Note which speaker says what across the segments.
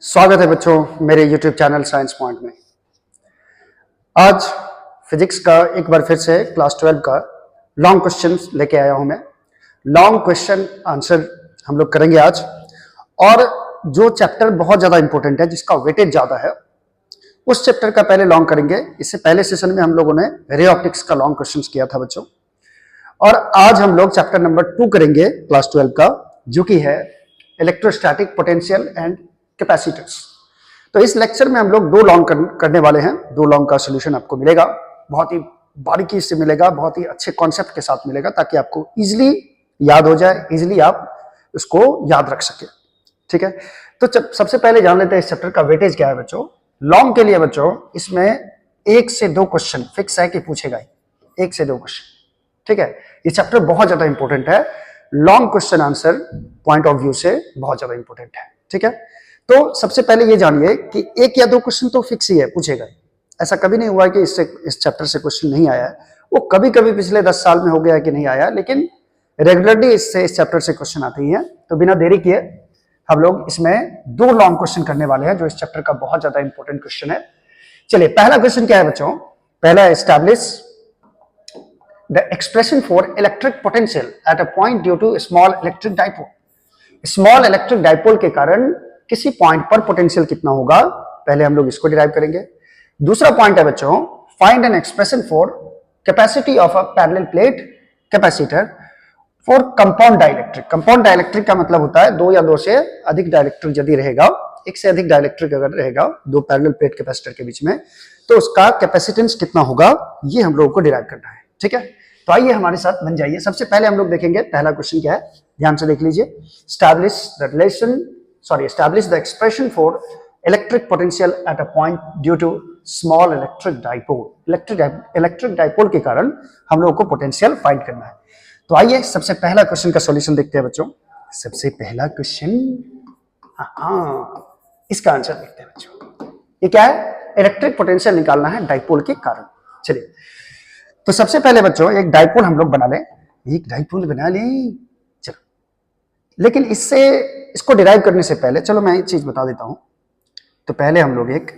Speaker 1: स्वागत है बच्चों मेरे YouTube चैनल साइंस पॉइंट में। आज फिजिक्स का एक बार फिर से क्लास 12 का लॉन्ग क्वेश्चन लेके आया हूं मैं। लॉन्ग क्वेश्चन आंसर हम लोग करेंगे आज, और जो चैप्टर बहुत ज्यादा इंपॉर्टेंट है, जिसका वेटेज ज्यादा है, उस चैप्टर का पहले लॉन्ग करेंगे। इससे पहले सेशन में हम लोगों ने रे ऑप्टिक्स का लॉन्ग क्वेश्चन किया था बच्चों, और आज हम लोग चैप्टर नंबर 2 करेंगे क्लास 12 का, जो कि है इलेक्ट्रोस्टैटिक पोटेंशियल एंड कैपेसिटर्स। तो इस लेक्चर में हम लोग दो लॉन्ग करने वाले हैं। दो लॉन्ग का सोल्यूशन आपको मिलेगा, बहुत ही बारीकी से मिलेगा, बहुत ही अच्छे कॉन्सेप्ट के साथ मिलेगा, ताकि आपको इजीली याद हो जाए, इजीली आप उसको याद रख सके। ठीक है, तो सबसे पहले जान लेते हैं इस चैप्टर का वेटेज क्या है बच्चों। लॉन्ग के लिए बच्चों इसमें 1 से 2 क्वेश्चन फिक्स है कि पूछेगा ही, 1 से 2 क्वेश्चन। ठीक है, ये चैप्टर बहुत ज्यादा इंपॉर्टेंट है, long question answer point of view से बहुत ज्यादा इंपॉर्टेंट है। ठीक है, तो सबसे पहले ये जानिए कि 1 या 2 क्वेश्चन तो फिक्स ही है, पूछेगा। ऐसा कभी नहीं हुआ कि इस चैप्टर से क्वेश्चन नहीं आया है। वो कभी कभी पिछले 10 साल में हो गया कि नहीं आया, लेकिन रेगुलरली इस चैप्टर से क्वेश्चन आते ही हैं। तो बिना देरी किए हम लोग इसमें 2 लॉन्ग क्वेश्चन करने वाले हैं, जो इस चैप्टर का बहुत ज्यादा इंपॉर्टेंट क्वेश्चन है। चलिए, पहला क्वेश्चन क्या है बच्चों। पहला, establish the expression for electric potential at a point due to small electric dipole. Small electric dipole के कारण किसी पॉइंट पर पोटेंशियल कितना होगा, पहले हम लोग इसको डिराइव करेंगे। दूसरा पॉइंट है बच्चों, find an expression for capacity of a parallel plate capacitor for compound dielectric. Compound dielectric का मतलब होता है 2 या 2 से अधिक डाइलेक्ट्रिक यदि रहेगा, 1 से अधिक डाइलेक्ट्रिक अगर रहेगा 2 पैरेलल प्लेट कैपेसिटर के बीच में, तो उसका कैपेसिटेंस कितना होगा, ये हम लोगों को डिराइव करना है। ठीक है, तो आइए हमारे साथ बन जाइए। सबसे पहले हम लोग देखेंगे पहला क्वेश्चन क्या है, ध्यान से देख लीजिए। establish the expression for electric potential at a point due to small electric dipole। Electric dipole के कारण हम लोगों को पोटेंशियल फाइंड करना है। तो आइए सबसे पहला क्वेश्चन का सॉल्यूशन देखते हैं बच्चों। सबसे पहला क्वेश्चन, इसका आंसर देखते हैं बच्चों। ये क्या है, इलेक्ट्रिक पोटेंशियल निकालना है डाइपोल के कारण। चलिए, तो सबसे पहले बच्चों एक डाइपोल हम लोग बना लें, एक डाइपोल बना लें। चलो, लेकिन इसको डिराइव करने से पहले चलो मैं एक चीज बता देता हूं। तो पहले हम लोग एक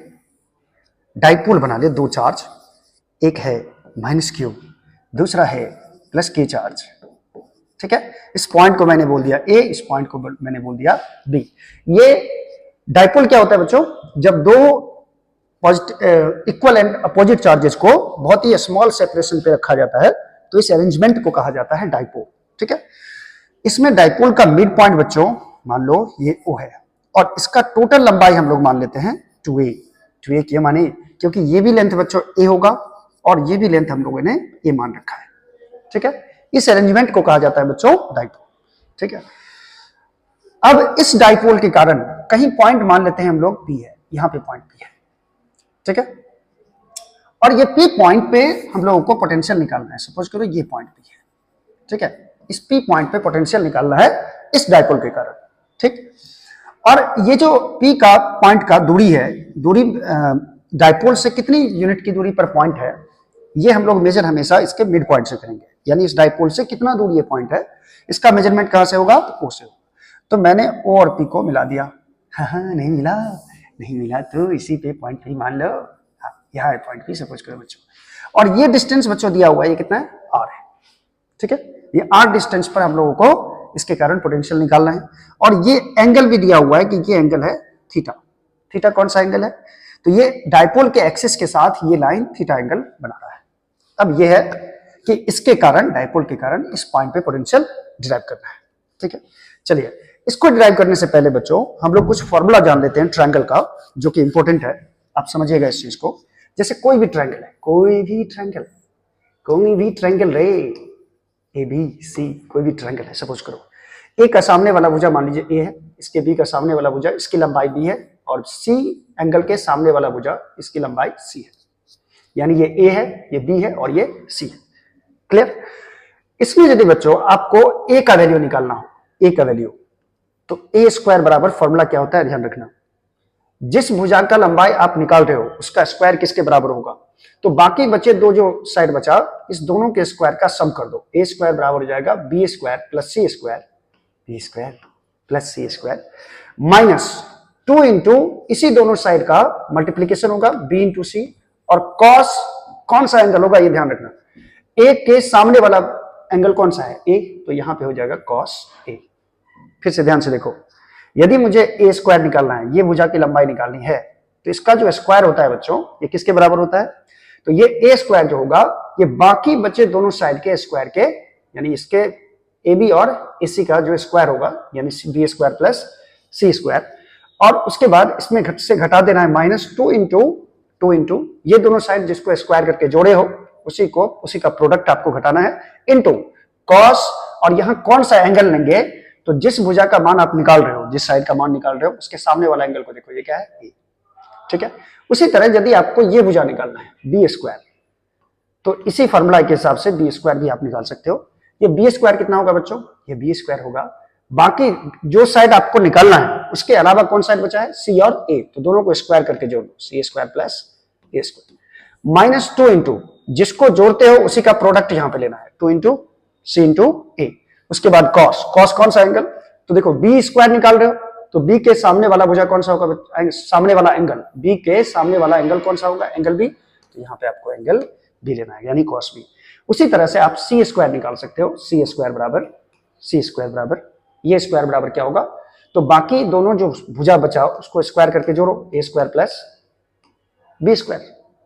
Speaker 1: डाइपोल बना ले, 2 चार्ज, एक है -q, दूसरा है +k चार्ज। ठीक है, इस पॉइंट को मैंने बोल दिया A, इस पॉइंट को मैंने बोल दिया B। ये डाइपोल क्या होता है बच्चों, जब 2 इक्वल एंड अपोजिट चार्जेस को बहुत ही स्मॉल सेपरेशन पे रखा जाता है, तो इस अरेंजमेंट को कहा जाता है डाइपोल। ठीक है, इसमें डाइपोल का मिड पॉइंट बच्चों मान लो ये O है, और इसका टोटल लंबाई हम लोग मान लेते हैं 2a। 2a क्या माने, क्योंकि ये भी लेंथ बच्चों a होगा और ये भी लेंथ हम लोगों ने a मान रखा है। ठीक है, इस अरेंजमेंट को कहा जाता है बच्चों डाइपोल। ठीक है, अब इस डाइपोल के कारण कहीं पॉइंट मान लेते हैं हम लोग P है, यहां पे पॉइंट P है। ठीक है, और ये P पॉइंट पे हम लोगों को पोटेंशियल निकालना है। सपोज करो ये पॉइंट P है। ठीक है, इस P पॉइंट पे पोटेंशियल निकालना है इस डाइपोल के कारण। ठीक, और ये जो P का पॉइंट का दूरी है, दूरी डाइपोल से कितनी यूनिट की दूरी पर पॉइंट है, ये हम लोग मेजर हमेशा इसके मिड पॉइंट से करेंगे। यानी इस डाइपोल से कितना दूर ये पॉइंट है, इसका मेजरमेंट कहां से होगा, तो O से होगा। तो मैंने O और P को मिला दिया। हाँ, नहीं मिला तो इसी पे पॉइंट P मान लो। यहाँ है पॉइंट P, सपोज करो बच्चों। और ये डिस्टेंस बच्चों दिया हुआ है, ये कितना है, R है। ठीक है, ये R डिस्टेंस पर हम लोगों को इसके कारण पोटेंशियल निकालना है। और ये एंगल भी दिया हुआ है कि ये एंगल है थीटा। थीटा कौन सा एंगल है, तो ये डाइपोल के एक्सिस के साथ ये लाइन थीटा एंगल बना रहा है। अब ये है कि इसके कारण, डाइपोल के कारण इस पॉइंट पे पोटेंशियल डिराइव करना है। ठीक है, चलिए इसको डिराइव करने से पहले बच्चों हम लोग कुछ फॉर्मूला जान लेते हैं ट्रायंगल का, जो कि इंपॉर्टेंट है। आप समझिएगा इस चीज को। जैसे कोई भी ट्रायंगल है, कोई भी ट्रायंगल रे, ABC, कोई भी ट्रायंगल है। सपोज करो A का सामने वाला भुजा मान लीजिए A है, इसके B का सामने वाला भुजा, इसकी लंबाई B है, और C एंगल के सामने वाला भुजा, इसकी लंबाई C है। यानी ये A है, ये B है और ये C है। क्लियर? इसमें यदि बच्चों आपको A का वैल्यू निकालना हो, A का वैल्यू, तो A² बराबर फॉर्मूला क्या होता है, ध्यान रखना। जिस भुजा का लंबाई आप निकाल रहे हो उसका स्क्वायर किसके बराबर होगा, तो बाकी बचे 2 जो साइड बचा, इस दोनों के स्क्वायर का सम कर दो। A² बराबर हो जाएगा B² + C² माइनस 2 इंटू इसी दोनों साइड का मल्टीप्लीकेशन होगा b इंटू सी, और cos कौन सा एंगल होगा ये ध्यान रखना, a के सामने वाला एंगल कौन सा है, a, तो यहां पे हो जाएगा cos a। फिर से ध्यान से देखो, यदि मुझे a स्क्वायर निकालना है, ये भुजा की लंबाई निकालनी है, तो इसका जो स्क्वायर होता है बच्चों, ये किसके बराबर होता है, तो ये a स्क्वायर जो होगा ये बाकी बचे दोनों साइड के स्क्वायर के, यानी इसके AB और AC का जो स्क्वायर होगा, यानी b square plus c square, और उसके बाद इसमें घट से घटा देना है -2 इंटू ये दोनों साइड जिसको स्क्वायर करके जोड़े हो उसी का प्रोडक्ट आपको घटाना है, इंटू कॉस, और यहां कौन सा एंगल लेंगे, तो जिस भुजा का मान आप निकाल रहे हो, जिस साइड का मान निकाल रहे हो उसके सामने वाला एंगल को देखो, ये क्या है, ए, ठीक है। उसी तरह यदि आपको ये भुजा निकालना है बी स्क्वायर, तो इसी फॉर्मूला के हिसाब से बी स्क्वायर भी आप निकाल सकते हो। ये बी स्क्वायर कितना होगा बच्चों, ये बी स्क्वायर होगा, बाकी जो साइड आपको निकालना है उसके अलावा कौन साइड बचा है, सी और ए, तो दोनों को स्क्वायर करके जोड़ लो, सी स्क्वायर प्लस ए स्क्वायर, -2 इंटू जिसको जोड़ते हो उसी का प्रोडक्ट यहां पे लेना है, 2 इंटू सी इंटू ए, उसके बाद कॉस, कॉस कौन सा एंगल, तो देखो बी स्क्वायर निकाल रहे हो, तो बी के सामने वाला भुजा कौन सा होगा, सामने वाला एंगल, बी के सामने वाला एंगल कौन सा होगा, एंगल बी, तो यहाँ पे आपको एंगल बी लेना है, यानी कॉस बी। उसी तरह से आप सी स्क्वायर निकाल सकते हो, सी स्क्वायर बराबर ये स्क्वायर बराबर क्या होगा, तो बाकी दोनों जो भुजा बचाओ उसको स्क्वायर करके जोड़ो, ए स्क्वायर प्लस बी स्क्वायर,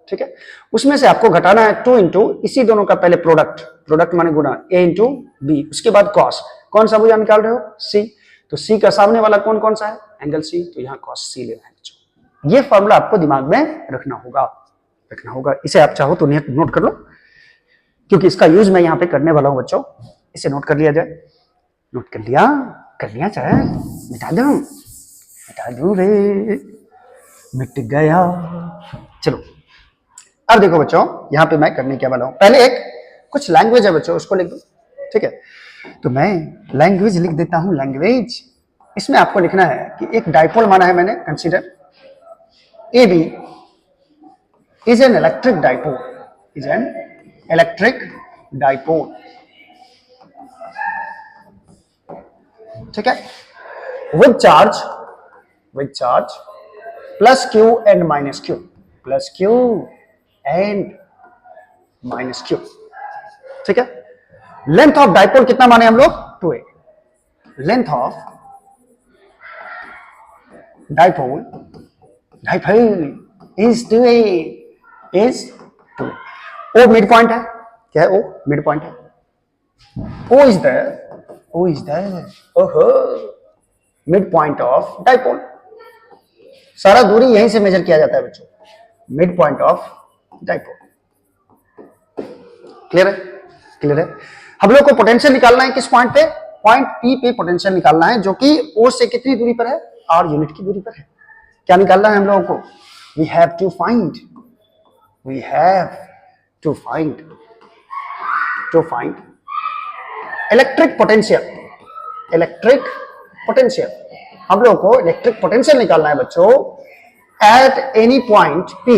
Speaker 1: ठीक है। उसमें से आपको घटाना है 2 इंटू इसी दोनों का पहले प्रोडक्ट माने गुना, ए इंटू बी, उसके बाद कॉस, कौन सा भुजा निकाल रहे हो, सी, तो सी का सामने वाला कौन सा है, एंगल सी, तो यहाँ कॉस सी लेना है बच्चों। ये फॉर्मूला आपको दिमाग में रखना होगा, इसे आप चाहो तो नोट कर लो, क्योंकि इसका यूज मैं यहाँ पे करने वाला हूँ बच्चों, इसे नोट कर लिया जाए, नोट कर लिया चाहे मिटा दूं रे, मिट गया। चलो अब देखो बच्चों, यहाँ पे मैं करने क्या वाला हूँ, पहले कुछ लैंग्वेज है बच्चों उसको लिख दो, ठीक है, तो मैं लैंग्वेज लिख देता हूँ, लैंग्वेज। इसमें आपको लिखना है कि एक डाइपोल माना है मैंने, consider A B is an electric dipole, ठीक है, with charge plus Q and minus Q, ठीक है। लेंथ ऑफ डाइपोल कितना माने हम लोग, 2a, length of dipole is 2a, O mid point है, क्या है, ओ मिड पॉइंट है, O is the mid point of dipole, सारा दूरी यहीं से मेजर किया जाता है बच्चों, mid point of dipole, clear है। हम लोग को पोटेंशियल निकालना है किस पॉइंट पे, पॉइंट पी पे पोटेंशियल निकालना है, जो कि ओ से कितनी दूरी पर है, आर यूनिट की दूरी पर है। क्या निकालना है हम लोगों को, we have to find electric potential, हम लोग को इलेक्ट्रिक पोटेंशियल निकालना है बच्चों at any point P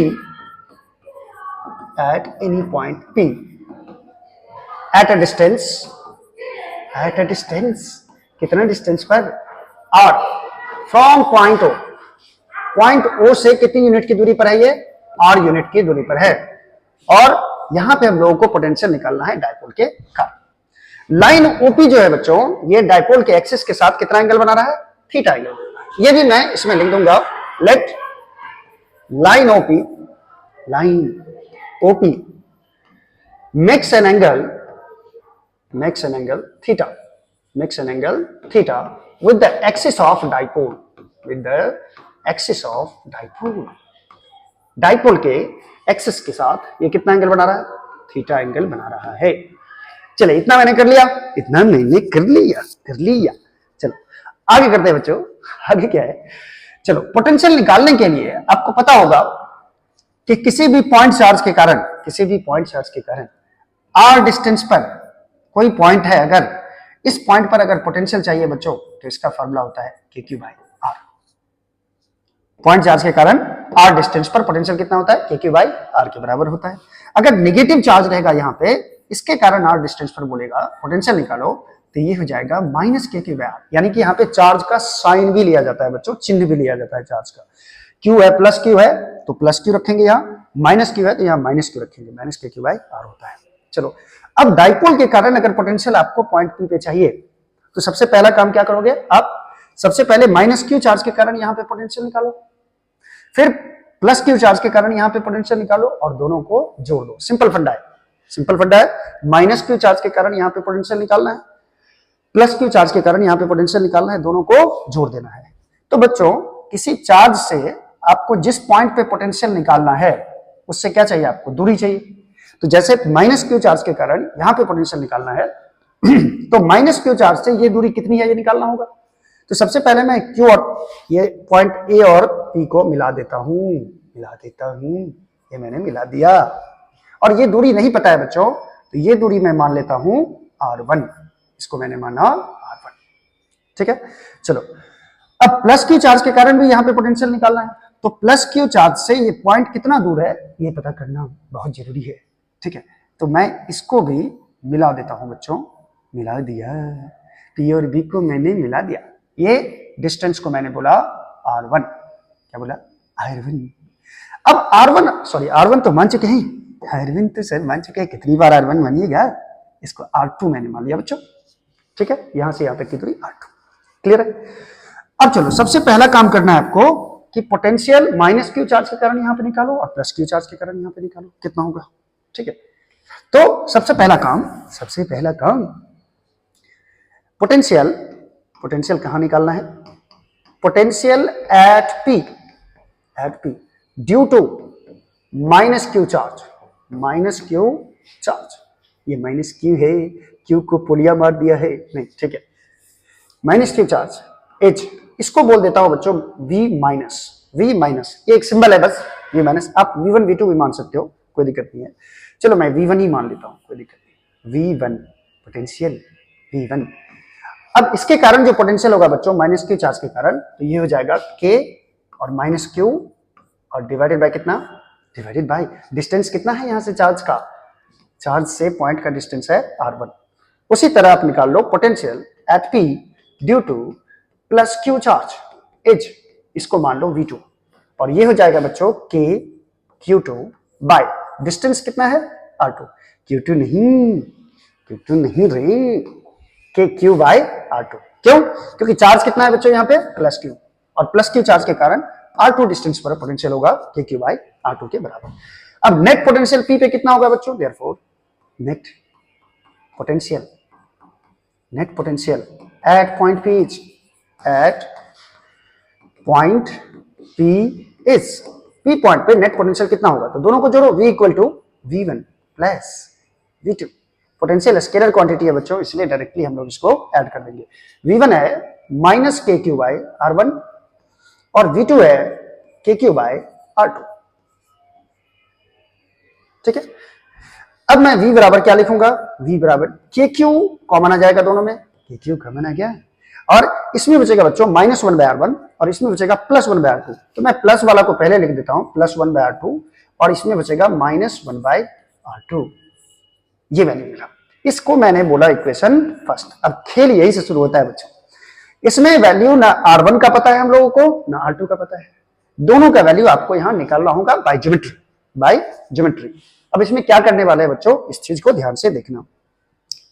Speaker 1: at a distance, कितना डिस्टेंस पर, और फ्रॉम पॉइंट O से कितनी यूनिट की दूरी पर है, ये R यूनिट की दूरी पर है, और यहां पे हम लोगों को पोटेंशियल निकालना है डाइपोल के कारण। लाइन OP जो है बच्चों, ये डाइपोल के एक्सिस के साथ कितना एंगल बना रहा है, थीटा एंगल, ये भी मैं इसमें लिख दूंगा, let line OP makes an angle theta with the axis of dipole, dipole के एक्सिस के साथ ये कितना एंगल बना रहा है, थीटा एंगल बना रहा है। चले इतना मैंने कर लिया, चलो आगे करते हैं बच्चों, आगे क्या है, चलो पोटेंशियल निकालने के लिए आपको पता होगा कि किसी भी पॉइंट चार्ज के कारण आर डिस्टेंस पर कोई पॉइंट है, अगर इस पॉइंट पर अगर पोटेंशियल चाहिए बच्चों, तो इसका फॉर्मूला होता है KQ by R. Point charge के कारण आर डिस्टेंस पर पोटेंशियल कितना होता है, KQ बाई आर के बराबर होता है। अगर नेगेटिव चार्ज रहेगा यहाँ पे, इसके कारण आर डिस्टेंस पर बोलेगा पोटेंशियल निकालो, तो ये हो जाएगा माइनस के क्यू बाय आर, यानी कि यहाँ पे चार्ज का साइन भी लिया जाता है बच्चों, चिन्ह भी लिया जाता है चार्ज का। क्यू है प्लस क्यू है तो प्लस क्यू रखेंगे, यहाँ माइनस क्यू है तो यहाँ माइनस क्यू रखेंगे, माइनस के क्यू बाय आर होता है। चलो अब डाइपोल के कारण अगर पोटेंशियल आपको पॉइंट पी पे चाहिए तो सबसे पहला काम क्या करोगे आप, सबसे पहले माइनस क्यू चार्ज के कारण यहाँ पे पोटेंशियल निकालो, फिर प्लस क्यू चार्ज के कारण यहाँ पे पोटेंशियल निकालो और दोनों को जोड़ दो। सिंपल फंडा है, सिंपल फंडा है। माइनस क्यू चार्ज के कारण यहाँ पे पोटेंशियल निकालना है, प्लस क्यू चार्ज के कारण यहाँ पे पोटेंशियल निकालना है, दोनों को जोड़ देना है। तो बच्चों किसी चार्ज से आपको जिस पॉइंट पे पोटेंशियल निकालना है उससे क्या चाहिए, आपको दूरी चाहिए। तो जैसे माइनस क्यू चार्ज के कारण यहाँ पे पोटेंशियल निकालना है तो माइनस क्यू चार्ज से ये दूरी कितनी है ये निकालना होगा। तो सबसे पहले मैं क्यू और ये पॉइंट ए और पी को मिला देता हूं, ये मैंने मिला दिया। और ये दूरी नहीं पता है बच्चों तो ये दूरी मैं मान लेता हूं R1, इसको मैंने माना R1, ठीक है। चलो अब प्लस क्यू चार्ज के कारण भी यहाँ पे पोटेंशियल निकालना है, तो प्लस क्यू चार्ज से ये पॉइंट कितना दूर है ये पता करना बहुत जरूरी है, ठीक है। तो मैं इसको भी मिला देता हूं बच्चों, मिला दिया, पी और बी को मैंने मिला दिया। ये डिस्टेंस को मैंने बोला R1, क्या बोला R1। अब R1 तो मान चुके हैं, R1 तो सर मान चुके हैं, कितनी बार R1 मानिएगा, इसको R2 मैंने मान लिया बच्चों, ठीक है। यहां से यहां तक की दूरी R2, क्लियर है। अब चलो सबसे पहला काम करना है आपको कि पोटेंशियल माइनस क्यू चार्ज के कारण यहां पे निकालो और प्लस क्यू चार्ज के कारण यहां पे निकालो, कितना होगा, ठीक है। तो सबसे पहला काम पोटेंशियल कहां निकालना है, potential at P due to minus Q charge, ये माइनस क्यू है, क्यू को पोलिया मार दिया है, नहीं ठीक है, माइनस क्यू चार्ज एच, इसको बोल देता हूं बच्चों वी माइनस, ये एक सिंबल है बस, वी माइनस। आप V1 V2 भी मान सकते हो, कोई दिक्कत नहीं है। चलो मैं V1 ही मान लेता हूं, कोई दिक्कत नहीं, V1 पोटेंशियल V1। अब इसके कारण जो पोटेंशियल होगा बच्चों माइनस क्यू चार्ज के कारण, तो ये हो जाएगा K और माइनस क्यू और डिवाइडेड बाय कितना, डिवाइडेड बाय डिस्टेंस कितना है यहाँ से चार्ज से पॉइंट का डिस्टेंस है R1। उसी तरह आप निकाल low potential at P due two plus Q charge H, इसको मान लो V2 और ये हो जाएगा बच्चों K Q2 बाय डिस्टेंस कितना है R2, Q2 नहीं रे, K Q बाय R2। क्यों, क्योंकि चार्ज कितना है बच्चों यहाँ पे प्लस Q, और प्लस Q चार्ज के कारण R2 डिस्टेंस पर पोटेंशियल होगा K Q बाय R2 के बराबर। अब नेट पोटेंशियल P पे कितना होगा बच्चों, therefore net potential at point P is P point पे नेट पोटेंशियल कितना होगा, तो दोनों को जोड़ो, V equal to V1 plus V2। Potential scalar quantity है बच्चों, इसलिए डायरेक्टली हम लोग इसको ऐड कर देंगे। V1 है माइनस के क्यू बाय R1 और V2 है के क्यू बाय R2, ठीक है। अब मैं V बराबर क्या लिखूंगा, V बराबर के क्यू कॉमन आ जाएगा, दोनों में के क्यू कॉमन आ गया, और इसमें बचेगा बच्चों -1 बाय R1 और इसमें बचेगा +1 बाय R2। तो मैं प्लस वाला को पहले लिख देता हूं, +1 बाय R2 और इसमें बचेगा -1 बाय R2, ये वैल्यू मिला। इसको मैंने बोला इक्वेशन फर्स्ट। अब खेल यही से शुरू होता है बच्चों, इसमें वैल्यू ना R1 का पता है हम लोगों को, ना R2 का पता है, दोनों का वैल्यू आपको यहां निकालना होगा बाय ज्योमेट्री। अब इसमें क्या करने वाले हैं बच्चों, इस चीज को ध्यान से देखना,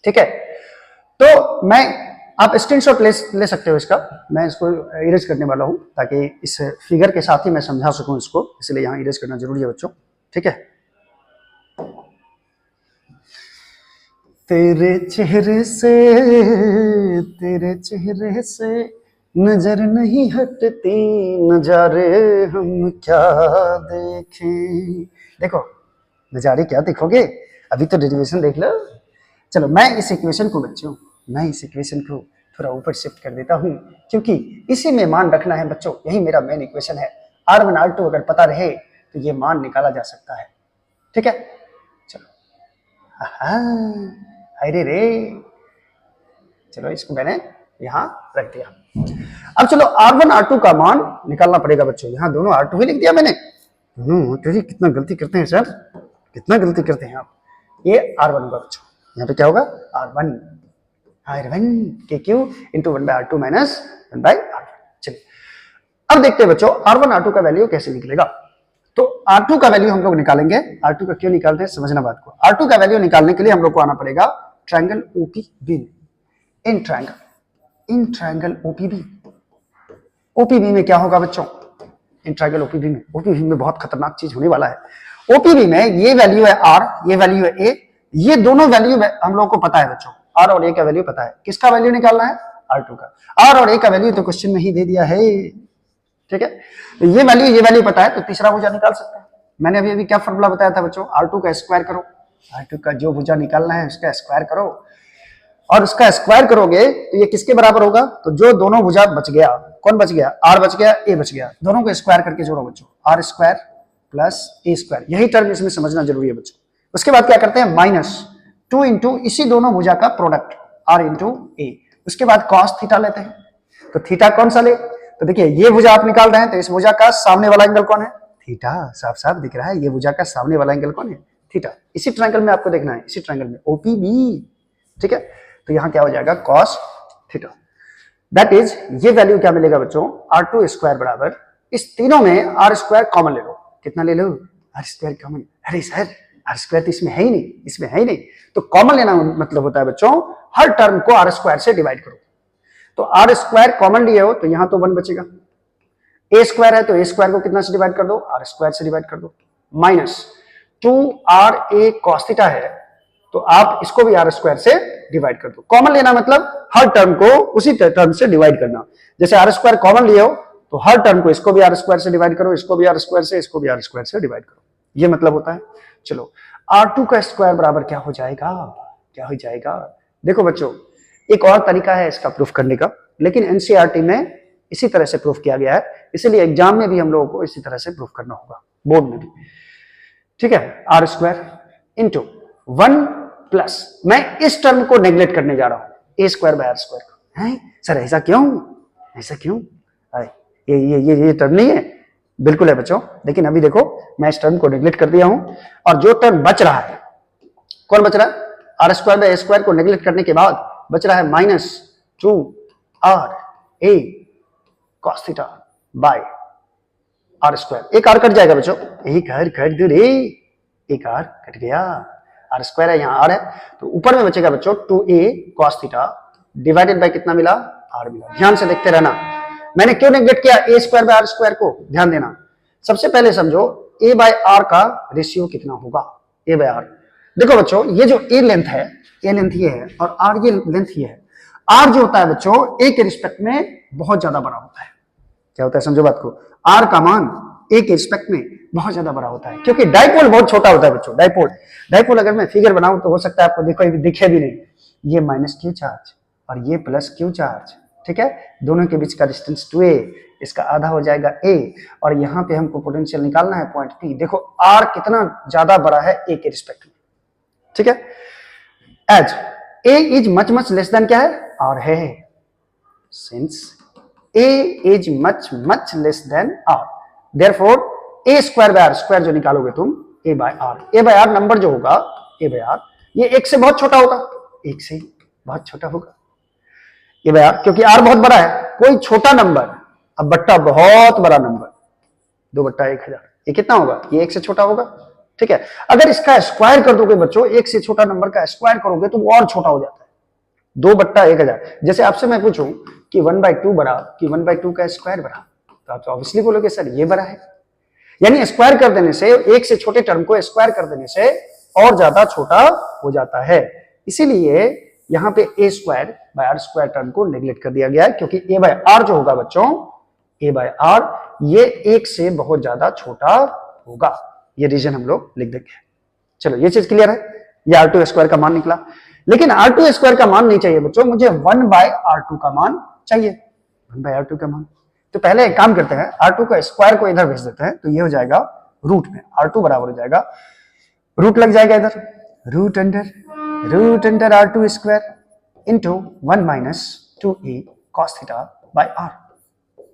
Speaker 1: ठीक है। तो आप स्क्रीनशॉट ले सकते हो इसका, मैं इसको इरेज करने वाला हूं ताकि इस फिगर के साथ ही मैं समझा सकूं इसको, इसलिए यहां इरेज करना जरूरी है बच्चों, ठीक है। तेरे चेहरे से नजर नहीं हटती, नजारे हम क्या देखें। देखो नजारे क्या देखोगे, अभी तो डेरिवेशन देख लो। चलो मैं इस इक्वेशन को थोड़ा ऊपर शिफ्ट कर देता हूं, क्योंकि इसी में मान रखना है बच्चों, यही मेरा मेन इक्वेशन है। R1 R2 अगर पता रहे तो ये मान निकाला जा सकता है, ठीक है। चलो अरे रे, चलो इसको मैंने यहां रख दिया। अब चलो R1 R2 का मान निकालना पड़ेगा बच्चों, यहां दोनों R2 ही लिख दिया मैंने। कितना गलती करते हैं सर, कितना गलती करते हैं आप। ये R1 होगा बच्चों, यहाँ पे क्या होगा R1, R1 के Q into 1/R2 minus 1/R1। चलिए अब देखते हैं बच्चों R1 R2 का वैल्यू कैसे निकलेगा। तो R2 का वैल्यू हम लोग निकालेंगे। R2 का क्यों निकालते हैं समझना बात को। R2 का वैल्यू निकालने के लिए हम लोग को आना पड़ेगा ट्रायंगल OPB में। इन ट्रायंगल OPB में क्या होगा बच्चों, इन ट्रायंगल OPB में बहुत खतरनाक चीज होने वाला है। OPB में ये वैल्यू है R, ये वैल्यू है A, ये दोनों वैल्यू हम लोग को पता है बच्चों, R और A का वैल्यू पता है। किसका वैल्यू निकालना है, R2 का। R और A का वैल्यू तो क्वेश्चन में ही दे दिया है, ठीक है। तो ये वैल्यू पता है तो तीसरा भुजा निकाल सकते हैं। मैंने अभी क्या फॉर्मूला बताया था बच्चों, R2 का स्क्वायर करो, R2 का जो भुजा निकालना है उसका स्क्वायर करो, और उसका स्क्वायर करोगे तो ये किसके बराबर होगा, तो जो दोनों भुजा बच गया, कौन बच गया, R बच गया, A बच गया, दोनों को स्क्वायर करके जोड़ो बच्चों, R square plus A square. यही टर्म इसमें समझना जरूरी है बच्चों। उसके बाद क्या करते हैं, -2 इंटू इसी दोनों भुजा का प्रोडक्ट R इंटू A, उसके बाद cos थीटा लेते हैं। तो थीटा कौन सा ले, तो देखिए ये भुजा आप निकाल रहे हैं तो इस भुजा का सामने वाला एंगल कौन है, थीटा। साफ साफ दिख रहा है, ये भुजा का सामने वाला एंगल कौन है, थीटा। इसी ट्रायंगल में आपको देखना है, इसी ट्रायंगल में OPB, ठीक है। तो यहां क्या हो जाएगा cos थीटा, दैट इज ये वैल्यू क्या मिलेगा बच्चों, R2 स्क्वायर बराबर, इस तीनों में R स्क्वायर कॉमन ले लो, कितना ले लो, R स्क्वायर कॉमन। अरे सर R स्क्वायर तो इसमें है ही नहीं, इसमें है ही नहीं, तो कॉमन लेना मतलब होता है बच्चों हर टर्म को R स्क्वायर से डिवाइड करो। तो R स्क्वायर कॉमन लिए हो तो यहां तो 1 बचेगा, A स्क्वायर है तो A स्क्वायर को कितना से डिवाइड कर दो, R स्क्वायर से डिवाइड कर दो, -2RA cos थीटा है तो आप इसको भी R स्क्वायर से डिवाइड कर दो। कॉमन लेना मतलब हर टर्म को उसी टर्म से डिवाइड करना। जैसे R स्क्वायर कॉमन लिए हो तो हर टर्म को इसको भी R स्क्वायर से डिवाइड करो, इसको भी R स्क्वायर से, इसको भी R स्क्वायर से डिवाइड करो, ये मतलब होता है। चलो R2 का स्क्वायर बराबर क्या हो जाएगा, क्या हो जाएगा, देखो बच्चों एक और तरीका है इसका प्रूफ करने का, लेकिन एनसीईआरटी में इसी तरह से प्रूफ किया गया है, इसलिए एग्जाम में भी हम लोगों को इसी तरह से प्रूफ करना होगा, बोर्ड में भी, ठीक है। R स्क्वायर इंटू 1 प्लस, मैं इस टर्म को नेग्लेक्ट करने जा रहा हूं, A square by R square है। सर ऐसा क्यों, ऐसा क्यों, ये टर्म नहीं है, बिल्कुल है बच्चों, लेकिन अभी देखो मैं इस टर्म को नेग्लेक्ट कर दिया हूं, और जो टर्म बच रहा है, कौन बच रहा है, R square by A square को नेग्लेक्ट करने के बाद बच रहा है -2RA cos theta by R square. एक R कट जाएगा बच्चों, एक R कट दो रे, एक R कट गया, R स्क्वायर है यहाँ R है, तो ऊपर में बचेगा बच्चों 2A cos theta divided by कितना मिला, R मिला। ध्यान से देखते रहना, मैंने क्यों नेग्लेक्ट किया A square by R square को, ध्यान देना। सबसे पहले समझो A बाय R का रेशियो कितना होगा, A बाय R। देखो बच्चों ये जो A लेंथ है, A लेंथ ये है और R ये लेंथ ये है। R जो होता है बच्चों A के रिस्पेक्ट में बहुत ज्यादा बड़ा होता है, क्या होता है समझो बात को, R का मान A के रिस्पेक्ट में बहुत ज्यादा बड़ा होता है, क्योंकि डाइपोल बहुत छोटा होता है बच्चों। डाइपोल अगर मैं फिगर बनाऊं तो हो सकता है आपको दिखे भी नहीं, ये -Q चार्ज और ये +Q चार्ज, ठीक है, दोनों के बीच का डिस्टेंस 2A, इसका आधा हो जाएगा A, और यहाँ पे हमको पोटेंशियल निकालना है पॉइंट P। देखो R कितना ज्यादा बड़ा है A के रिस्पेक्ट में, ठीक है। As A is much less than क्या है, R है, since A is much less than R, therefore A square by R square जो निकालोगे तुम A बाय R नंबर जो होगा A बाय R, ये 1 से बहुत छोटा होगा, 1 से बहुत छोटा होगा A बाय R, क्योंकि R बहुत बड़ा है, कोई छोटा नंबर अब बट्टा बहुत बड़ा नंबर 2/1000, ये कितना होगा, ये 1 से छोटा होगा, ठीक है। अगर इसका स्क्वायर कर दोगे बच्चों, 1 से छोटा नंबर का स्क्वायर करोगे तो वो और छोटा हो जाता है, 2/1000। जैसे आपसे मैं पूछूं कि 1/2 बड़ा कि 1/2 का स्क्वायर बड़ा, तो आप तो ऑब्वियसली बोलोगे सर ये बड़ा है, यानी स्क्वायर कर देने से, 1 से छोटे टर्म को स्क्वायर कर देने से और ज्यादा छोटा हो जाता है। इसीलिए यहां पे A square by R square term को नेग्लेक्ट कर दिया गया है, क्योंकि A बाय R जो होगा बच्चों, A बाय R ये 1 से बहुत ज्यादा छोटा होगा, ये रीजन हम लोग लिख देंगे। चलो ये चीज क्लियर है, ये R2 स्क्वायर का मान निकला, लेकिन R2 स्क्वायर का मान नहीं चाहिए बच्चों, मुझे 1/R2 का मान चाहिए, 1/R2 का मान। तो पहले एक काम करते हैं, R2 का स्क्वायर को इधर भेज देते हैं, तो ये हो जाएगा रूट में, R2 बराबर हो जाएगा, रूट लग जाएगा इधर, root under R2 square into 1 - 2A cos theta by R,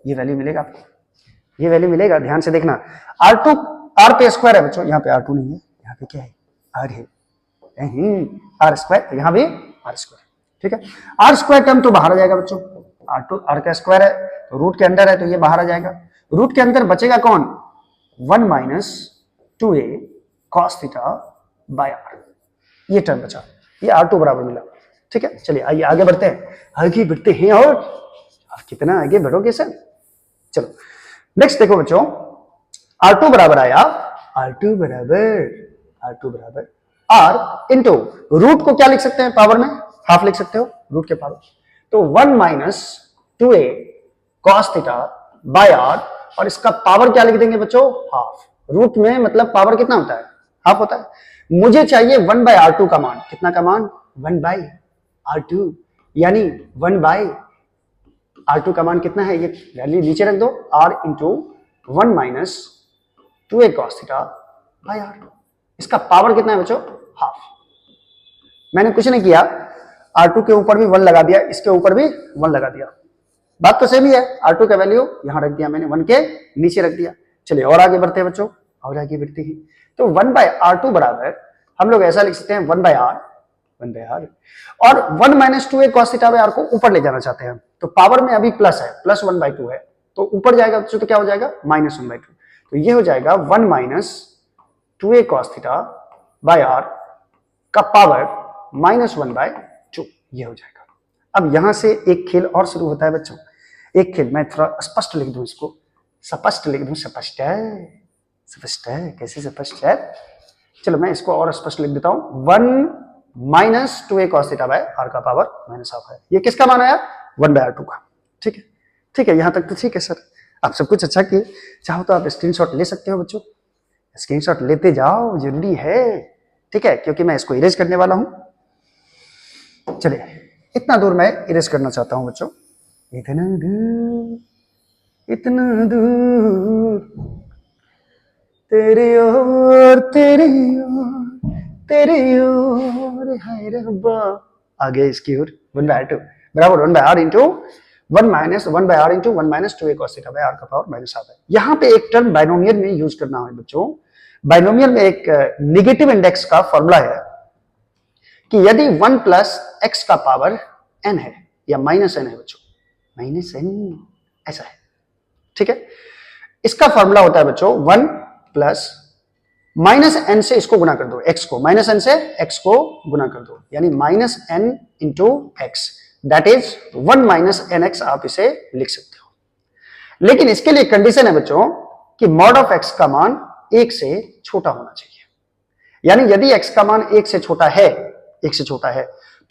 Speaker 1: ये वैल्यू मिलेगा आपको, ये वैल्यू मिलेगा, ध्यान से देखना। R पे स्क्वायर है बच्चों, यहाँ पे R2 नहीं है, यहाँ पे क्या है, R है, R स्क्वायर, तो यहाँ भी R स्क्वायर, ठीक है। आर स्क्वायर टर्म तो बाहर आ जाएगा बच्चों, आर का स्क्वायर है तो रूट के अंदर है तो ये बाहर आ जाएगा। रूट के अंदर बचेगा कौन, 1 minus 2a cos theta by R, ये टर्म बचा, ये R2 बराबर मिला। ठीक है, चलिए आइए आगे बढ़ते हैं और आप कितना आगे बढ़ोगे सर। चलो नेक्स्ट देखो बच्चों, R2 बराबर आया, R2 बराबर R इंटू रूट को क्या लिख सकते हैं, पावर में हाफ लिख सकते हो रूट के पावर, तो 1 minus 2a cos theta by R, और इसका पावर क्या लिख देंगे बच्चों, हाफ। रूट में मतलब पावर कितना होता है, हाफ होता है। मुझे चाहिए 1 बाय R2 का मान, कितना का मान, 1 बाय R2, यानी 1 बाय R2 का मान कितना है, ये वैल्यू नीचे रख दो, R into 1 minus 2a cos theta by R. इसका पावर कितना है बच्चों, हाफ। मैंने कुछ नहीं किया, R2 के ऊपर भी 1 लगा दिया, इसके ऊपर भी 1 लगा दिया, बात तो सेम ही है। R2 का वैल्यू यहां रख दिया मैंने, 1 के नीचे रख दिया। चलिए और आगे बढ़ते हैं बच्चों, और आगे बढ़ते हैं। तो 1 बाय R2 बराबर हम लोग ऐसा लिख सकते हैं 1 बाय R, और 1 minus 2a cos theta by R को ऊपर ले जाना चाहते हैं, तो पावर में अभी प्लस है, प्लस 1/2 है, तो ऊपर जाएगा तो क्या हो जाएगा, माइनस 1/2, तो ये हो जाएगा 1 minus 2a cos theta by R का पावर माइनस 1/2, ये हो जाएगा। अब यहां से एक खेल और शुरू होता है बच्चों, एक खेल मैं थोड़ा स्पष्ट लिख दूं, इसको स्पष्ट लिख दूं, स्पष्ट है, कैसे स्पष्ट है, चलो मैं इसको और स्पष्ट लिख देता हूं, 1 minus 2a cos theta by R का पावर माइनस हाफ है। ये किसका मान आया, 1 बाय R2 का। ठीक है, यहां तक तो ठीक है सर, आप सब कुछ अच्छा किए। चाहो तो आप स्क्रीनशॉट ले सकते हो बच्चों, स्क्रीनशॉट लेते जाओ, जरूरी है। ठीक है, क्योंकि मैं इसको इरेज करने वाला हूं। चलिए इतना दूर मैं इरेज करना चाहता हूं बच्चों, इतना दूर तेरी ओर हाय रब्बा, आगे इसकी ओर 1 बाय R2 बराबर 1 by R into 1 minus 1 by R into 1 minus 2a cos theta by R का पावर माइनस हाफ है। यहां पे एक टर्म बाइनोमियल में यूज करना है बच्चों। बाइनोमियल में एक नेगेटिव इंडेक्स का फॉर्मूला है कि यदि 1 प्लस एक्स का पावर n है या माइनस n है बच्चों, माइनस n ऐसा है, ठीक है। इसका फॉर्मूला होता है बच्चों 1 प्लस माइनस n से इसको गुना कर दो, x को माइनस n से x को गुना कर दो, यानी minus n into x, that is 1 minus nx आप इसे लिख सकते हो। लेकिन इसके लिए कंडीशन है बच्चों कि मॉड ऑफ x का मान 1 से छोटा होना चाहिए, यानी यदि x का मान 1 से छोटा है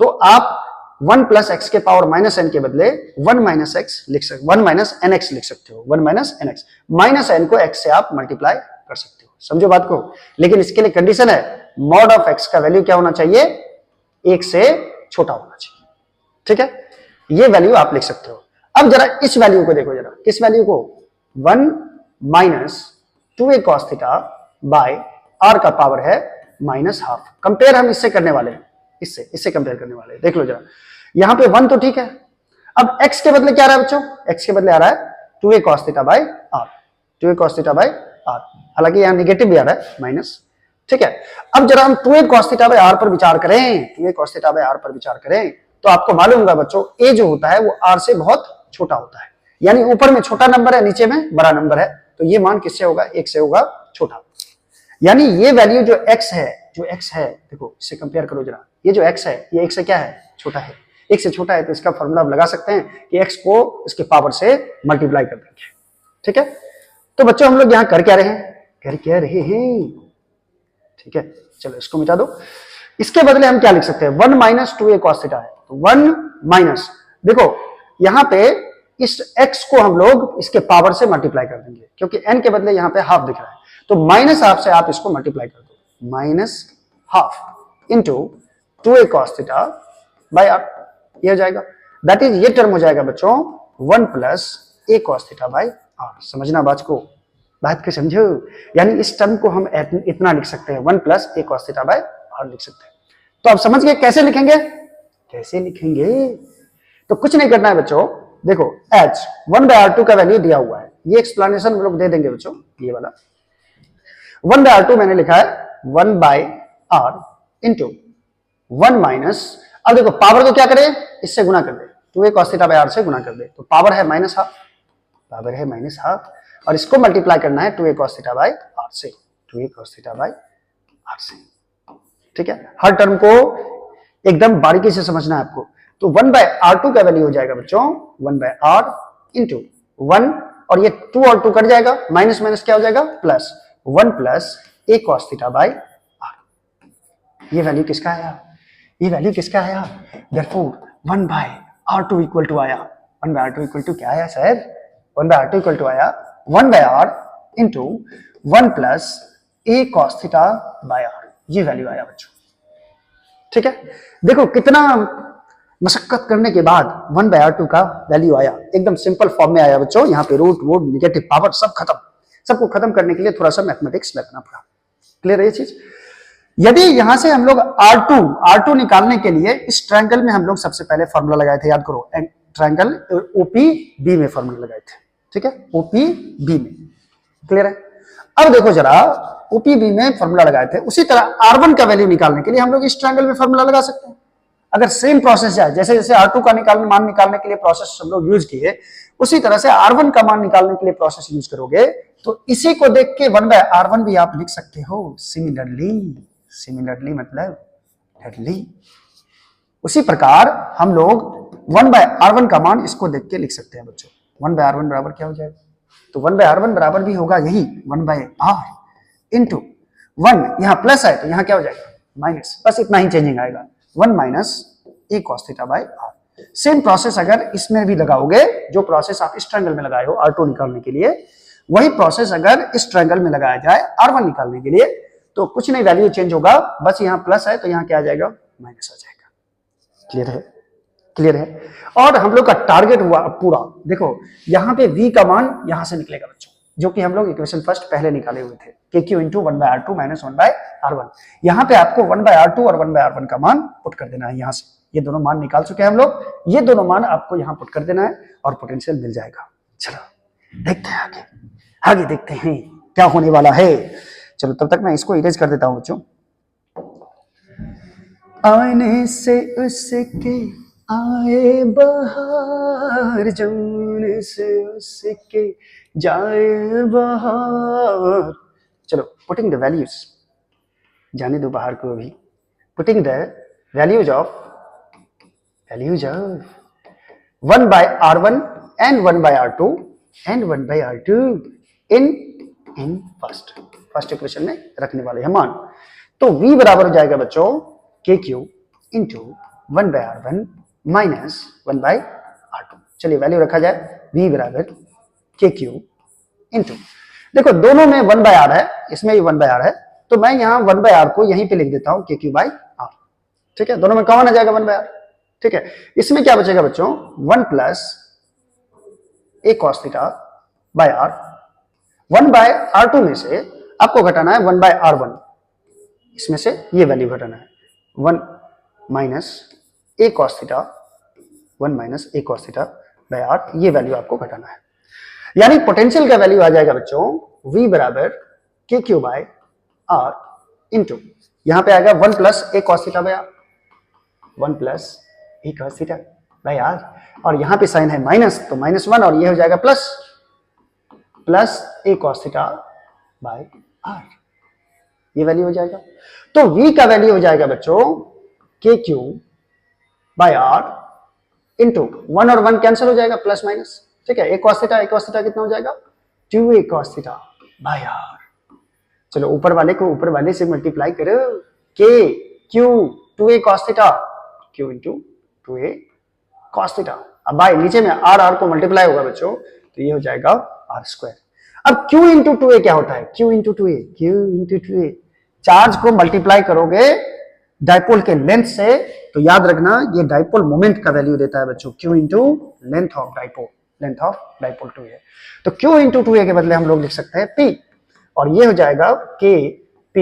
Speaker 1: तो आप 1 प्लस एक्स के पावर माइनस n के बदले 1 माइनस nx लिख सकते हो, 1 माइनस nx, माइनस n को x से आप मल्टीप्लाई कर सकते हो, समझो बात को। लेकिन इसके लिए कंडीशन है मॉड ऑफ x का वैल्यू क्या होना चाहिए, 1 से छोटा होना चाहिए, ठीक है। ये वैल्यू आप लिख सकते हो। अब जरा इस वैल्यू को देखो, जरा इस वैल्यू को 1 minus 2a cos theta by R का पावर है माइनस हाफ। कंपेयर हम इससे करने वाले हैं, इससे कंपेयर करने वाले हैं, देख लो जरा। यहां पे 1 तो ठीक है, अब x के बदले क्या आ रहा है बच्चों, x के बदले आ रहा है 2a cos theta by R, 2a cos theta by R, हालांकि यहां नेगेटिव भी आ रहा है माइनस, ठीक है। अब जरा हम 2a cos theta by are पर विचार करें, 2a cos theta by are पर विचार करें, तो आपको मालूम होगा बच्चों a जो होता है वो r से बहुत छोटा होता है, यानी ऊपर में छोटा नंबर है, नीचे में बड़ा नंबर है, तो ये मान किससे होगा, 1 से होगा छोटा। यानी ये वैल्यू जो x है, देखो इससे कंपेयर करो जरा, ये जो x है ये 1 से क्या है, छोटा है, 1 से छोटा है, तो इसका फॉर्मूला आप लगा सकते हैं कि x को इसके पावर से मल्टीप्लाई कर देंगे, ठीक है। तो बच्चों हम लोग यहाँ कर क्या रहे हैं, ठीक है। चलो इसको मिटा दो, इसके बदले हम क्या लिख सकते हैं, 1 माइनस 2a cos थीटा है, तो 1 माइनस, देखो यहाँ पे इस x को हम लोग इसके पावर से मल्टीप्लाई कर देंगे, क्योंकि n के बदले यहाँ पे हाफ दिख रहा है, तो माइनस हाफ से आप इसको मल्टीप्लाई कर दो, minus half into 2a cos theta by R, ये हो जाएगा, दैट इज ये टर्म हो जाएगा बच्चों 1 plus a cos theta by R. समझना बात को समझो, यानी इस टर्म को हम इतना लिख सकते हैं, 1 plus a cos theta by R लिख सकते हैं। तो आप समझ गए कैसे लिखेंगे, तो कुछ नहीं करना है बच्चों, देखो h 1 बाय R2 का वैल्यू दिया हुआ है, ये एक्सप्लेनेशन हम लोग दे देंगे बच्चों, ये वाला 1 बाय R2 मैंने लिखा है 1 बाय R इंटू 1 माइनस अब देखो पावर को क्या करे, इससे गुना कर दे, 2a cos theta by r से गुना कर दे, तो पावर है -12, पावर है -12, और इसको मल्टीप्लाई करना है 2a cos theta by r से, 2a cos theta by r से। ठीक है, हर टर्म को एकदम बारीकी से समझना है आपको। तो 1/r2 का वैल्यू हो जाएगा बच्चों 1/r इंटू 1, और ये 2 और 2 कट जाएगा, माइनस माइनस क्या हो जाएगा plus, 1 plus a cos theta by r। ये वैल्यू किसका आया, ये वैल्यू किसका आया, देयरफॉर 1/r2 इक्वल टू आया, 1/r2 इक्वल टू क्या आया सर, 1/r2 इक्वल टू आया 1/r into 1 plus a cos theta by r, ये वैल्यू आया बच्चों। ठीक है, देखो कितना मशक्कत करने के बाद 1/r2 का वैल्यू आया, एकदम सिंपल फॉर्म में आया बच्चों। यहाँ पे रूट वोट नेगेटिव पावर सब खत्म, सबको खत्म करने के लिए थोड़ा सा मैथमेटिक्स लगना पड़ा। क्लियर है ये चीज। यदि यहां से हम लोग R2 निकालने के लिए इस ट्रायंगल में हम लोग सबसे पहले फॉर्मूला लगाए थे, याद करो, ट्रायंगल OPB में फॉर्मूला लगाए थे। ठीक है, OPB में, क्लियर है। अब देखो जरा OPB में फॉर्मूला लगाए थे, उसी तरह R1 का वैल्यू निकालने के लिए हम लोग इस ट्रायंगल में फॉर्मूला लगा सकते हैं। अगर सेम प्रोसेस जाए, जैसे जैसे R2 का मान निकालने के लिए प्रोसेस हम लोग यूज किए, उसी तरह से R1 का मान निकालने के लिए प्रोसेस यूज करोगे, तो इसी को देख के 1/R1 भी आप लिख सकते हो सिमिलरली। सिमिलरली मतलब उसी प्रकार हम लोग 1/R1 का मान इसको देख के लिख सकते हैं बच्चों। 1/R1 बराबर क्या हो जाएगा, तो 1/R1 बराबर भी होगा यही 1/R इंटू 1, यहां प्लस है तो यहां क्या हो जाएगा माइनस, बस इतना ही चेंजिंग आएगा, 1 minus a cos theta by r। Same process अगर इसमें भी लगाओगे, जो प्रोसेस आप इस ट्रायंगल में लगाए हो R2 निकालने के लिए, वही प्रोसेस अगर इस ट्रायंगल में लगाया जाए R1 निकालने के लिए, तो कुछ नहीं, वैल्यू चेंज होगा, बस यहाँ प्लस है तो यहाँ क्या आ जाएगा माइनस आ जाएगा। क्लियर है, क्लियर है। और हम लोग का टारगेट हुआ पूरा, देखो यहाँ पे v का मान यहां से निकलेगा बच्चों, जो कि हम लोग इक्वेशन फर्स्ट पहले निकाले हुए थे, kq into 1/r2 minus 1/r1। यहाँ पे आपको 1/r2 और 1/r1 का मान पुट कर देना है। यहाँ से ये दोनों मान निकाल चुके हैं हम लोग, ये दोनों मान आपको यहाँ पुट कर देना है और पोटेंशियल मिल जाएगा। चलो देखते हैं आगे, आगे देखते हैं क्या होने वाला है। चलो तब तक मैं इसको इरेज कर देता हूं बच्चों। आने से उसके आए बहार, जाने से उसके जाए बहार। चलो पुटिंग द वैल्यूज, जाने दो बाहर को भी, putting the values of 1/R1 and 1/R2 and 1/R2 in first equation में रखने वाले हैं मान। तो v बराबर हो जाएगा बच्चों kq into 1/R1 minus 1/R2। चलिए वैल्यू रखा जाए, v बराबर kq इंटू, देखो दोनों में 1/R है, इसमें भी 1/R है, तो मैं यहाँ 1/R को यहीं पे लिख देता हूँ kq/r। ठीक है, दोनों में कॉमन आ जाएगा 1/R। ठीक है, इसमें क्या बचेगा बच्चों 1 plus a cos theta by r। 1/R2 में से आपको घटाना है 1/R1, इसमें से ये वैल्यू घटाना है 1 minus a cos theta, 1 minus a cos theta by r, ये वैल्यू आपको घटाना है। यानी पोटेंशियल का वैल्यू आ जाएगा बच्चों v बराबर kq बाय r इंटू, यहां पे आएगा 1 plus a cos theta by r, 1 plus a cos theta by r, और यहां पे साइन है माइनस, तो -1, और ये हो जाएगा plus a cos theta by r, ये वैल्यू हो जाएगा। तो v का वैल्यू हो जाएगा बच्चों kq बाय r इंटू 1 और 1 कैंसिल हो जाएगा, प्लस माइनस। ठीक है, a cos थीटा कितना हो जाएगा 2a cos theta by r। चलो ऊपर वाले से मल्टीप्लाई करो, k q 2a cos theta, q into 2a cos theta, अब बाय नीचे में r को मल्टीप्लाई होगा बच्चों, तो ये हो जाएगा r स्क्वायर। अब q इंटू 2a क्या होता है, q इंटू 2a, चार्ज को मल्टीप्लाई करोगे डाइपोल के लेंथ से, तो याद रखना ये डाइपोल मोमेंट का वैल्यू देता है बच्चों, q into length of dipole 2a। तो q इंटू 2a के बदले हम लोग लिख सकते हैं p, और ये हो जाएगा k p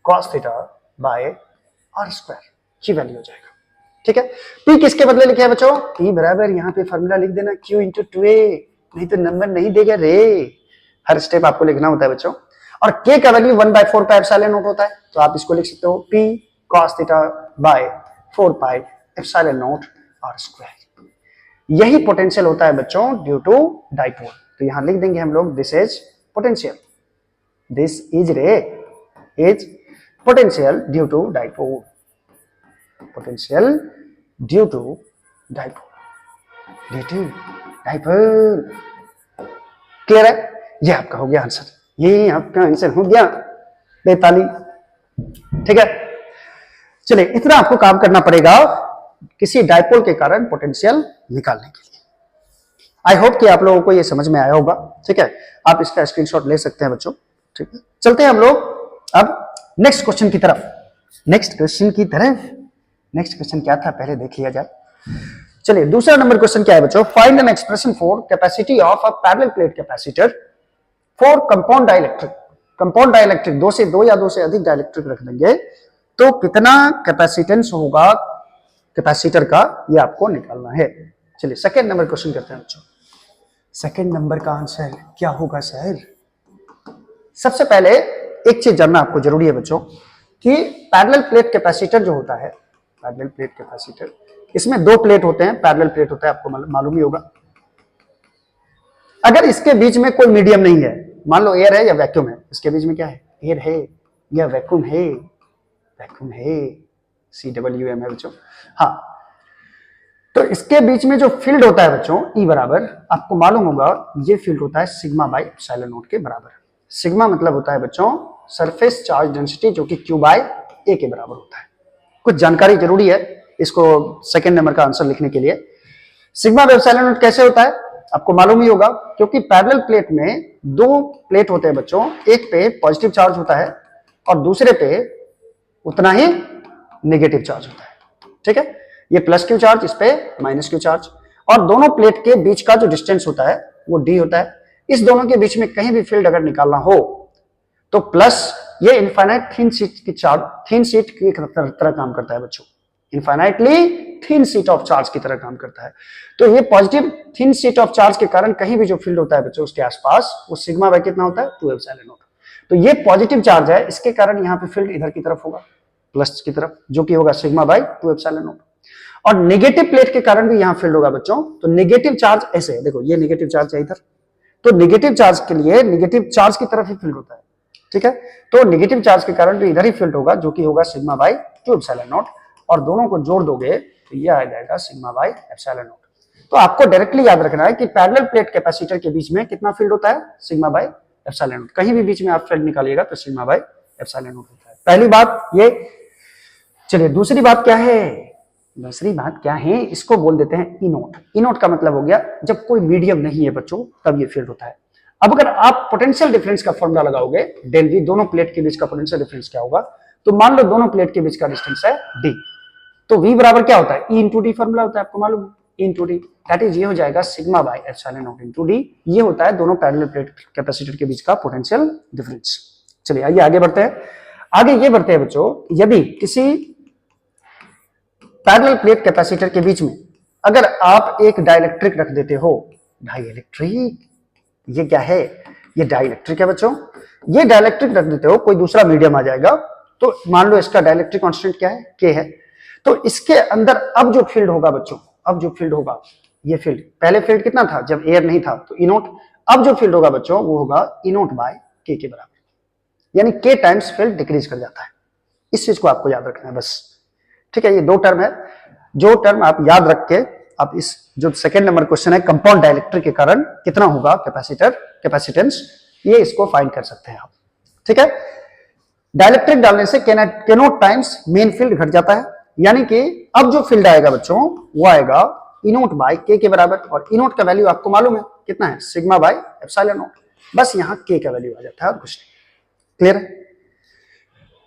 Speaker 1: cos theta by r square, की वैल्यू हो जाएगा। ठीक है, p किसके बदले लिखे है बच्चों, p बराबर यहाँ पे फॉर्मूला लिख देना q इंटू 2a, नहीं तो नंबर नहीं देगा रे, हर स्टेप आपको लिखना होता है बच्चों। और k का वैल्यू 1/4 पाई एप्सिलॉन नॉट होता है, तो आप इसको लिख सकते हो p cos theta by 4 pi epsilon naught R square. यही पोटेंशियल होता है बच्चों ड्यू टू डाइपोल। तो यहां लिख देंगे हम लोग this is potential, this is ray is potential due to dipole, potential due to dipole, due to dipole. Clear है? ये आपका हो गया आंसर, ये आपका आंसर हो गया 45। ठीक है, चलिए इतना आपको काम करना पड़ेगा किसी डाइपोल के कारण पोटेंशियल निकालने के लिए। आई होप कि आप लोगों को ये समझ में आया होगा। ठीक है, आप इसका स्क्रीनशॉट ले सकते हैं बच्चों। ठीक है, चलते हैं हम लोग अब नेक्स्ट क्वेश्चन की तरफ। नेक्स्ट क्वेश्चन क्या था पहले देख लिया जाए। चलिए दूसरा नंबर क्वेश्चन क्या है बच्चों, find an expression for capacity of a parallel plate capacitor for compound dielectric. Compound dielectric, दो से दो या दो से अधिक डाइलेक्ट्रिक रख देंगे तो कितना कैपेसिटेंस होगा कैपेसिटर का, ये आपको निकालना है। चलिए सेकंड नंबर क्वेश्चन करते हैं बच्चों। सेकंड नंबर का आंसर क्या होगा सर? सबसे पहले एक चीज जानना आपको जरूरी है बच्चों कि पैरेलल प्लेट कैपेसिटर जो होता है, पैरेलल प्लेट कैपेसिटर, इसमें दो प्लेट होते हैं, पैरेलल प्लेट होता है, आपको मालूम ही होगा। अगर इसके बीच में कोई मीडियम नहीं है, मान लो एयर है या वैक्यूम है, इसके बीच में क्या है, एयर है या वैक्यूम है, वैक्यूम है, CWM है बच्चों। हाँ, तो इसके बीच में जो फील्ड होता है बच्चों E बराबर, आपको मालूम होगा ये फील्ड होता है सिग्मा बाई एप्सिलॉन नॉट के बराबर। सिग्मा मतलब होता है बच्चों सरफेस चार्ज डेंसिटी, जो कि Q बाई A के बराबर होता है। कुछ जानकारी जरूरी है इसको सेकंड नंबर का आंसर लिखने के लिए। सिग्मा बाई एप्सिलॉन नॉट कैसे होता है आपको मालूम ही होगा, क्योंकि पैरेलल प्लेट में दो प्लेट होते हैं बच्चों, एक पे पॉजिटिव चार्ज होता है और दूसरे पे उतना ही नेगेटिव चार्ज होता है। ठीक है, ये प्लस क्यू चार्ज, इस पे माइनस क्यू चार्ज, और दोनों प्लेट के बीच का जो डिस्टेंस होता है वो d होता है। इस दोनों के बीच में कहीं भी फील्ड अगर निकालना हो तो प्लस ये इनफाइनाइट थिन शीट की चार्ज, थिन शीट की तरह काम करता है बच्चों, infinitely thin sheet of charge की तरह काम करता है। तो ये positive thin sheet of charge के कारण कहीं भी जो फील्ड होता है बच्चों उसके आसपास, वो सिग्मा बाई कितना होता है 2 एप्सिलॉन नॉट। तो ये पॉजिटिव चार्ज है, इसके कारण यहाँ पे फील्ड इधर की तरफ होगा, प्लस की तरफ, जो कि होगा सिग्मा बाई 2 एप्सिलॉन नॉट। और नेगेटिव प्लेट के कारण भी यहाँ फील्ड होगा बच्चों, तो नेगेटिव चार्ज ऐसे है, देखो ये नेगेटिव चार्ज है इधर, तो नेगेटिव चार्ज के लिए नेगेटिव चार्ज की तरफ ही फील्ड होता है। ठीक है, तो नेगेटिव चार्ज के कारण भी इधर ही फील्ड होगा, जो कि होगा सिग्मा बाई 2 एप्सिलॉन नॉट, और दोनों को जोड़ दोगे तो ये आ जाएगा सिग्मा बाई एप्सिलॉन नॉट। तो आपको डायरेक्टली याद रखना है कि पैरेलल प्लेट कैपेसिटर के बीच में कितना फील्ड होता है, सिग्मा बाई एप्सिलॉन नॉट। कहीं भी बीच में आप फील्ड निकालिएगा तो सिग्मा बाई एप्सिलॉन नॉट होता है। पहली बात ये। चलिए दूसरी बात क्या है, दूसरी बात क्या है, इसको बोल देते हैं ई नोट। ई नोट का मतलब हो गया जब कोई मीडियम नहीं है बच्चों तब ये फील्ड होता है। अब अगर आप पोटेंशियल डिफरेंस का फॉर्मूला लगाओगे, डेल वी, दोनों प्लेट के बीच का पोटेंशियल डिफरेंस क्या होगा, तो मान लो दोनों प्लेट के बीच का डिस्टेंस है d, तो v बराबर क्या होता है, e इंटू डी फॉर्मूला होता है, आपको मालूम है, e into D, that is ये हो जाएगा sigma by epsilon not into D. ये होता है दोनों पैरेलल प्लेट कैपेसिटर के बीच का पोटेंशियल डिफरेंस। चलिए आइए आगे बढ़ते हैं। आगे ये बढ़ते हैं बच्चों, यदि किसी पैरेलल प्लेट कैपेसिटर के बीच में अगर आप एक डाइलेक्ट्रिक रख देते हो, डाइलेक्ट्रिक, ये क्या है, ये डाइलेक्ट्रिक है बच्चों, ये डाइलेक्ट्रिक रख देते हो, कोई दूसरा मीडियम आ जाएगा, तो मान लो इसका डाइलेक्ट्रिक कांस्टेंट क्या है, के है, तो इसके अंदर अब जो फील्ड होगा बच्चों, अब जो फील्ड होगा, ये फील्ड, पहले फील्ड कितना था जब एयर नहीं था तो ई नोट, अब जो फील्ड होगा बच्चों वो होगा ई नोट बाय के बराबर, यानी के टाइम्स फील्ड डिक्रीज कर जाता है। इस चीज को आपको याद रखना है बस। ठीक है, ये दो टर्म है, जो टर्म आप याद रख के आप इस जो सेकंड नंबर क्वेश्चन है कंपाउंड डाइलेक्ट्रिक के कारण कितना होगा कैपेसिटेंस, ये इसको फाइंड कर सकते हैं आप। ठीक है, डाइलेक्ट्रिक डालने से केनोट टाइम्स मेन फील्ड घट जाता है, यानी कि अब जो फील्ड आएगा बच्चों वो आएगा ई नोट बाय के बराबर, और ई नोट का वैल्यू आपको मालूम है कितना है, सिग्मा बाय एप्सिलॉन नॉट, बस यहाँ के का वैल्यू आ जाता है और कुछ नहीं। क्लियर है?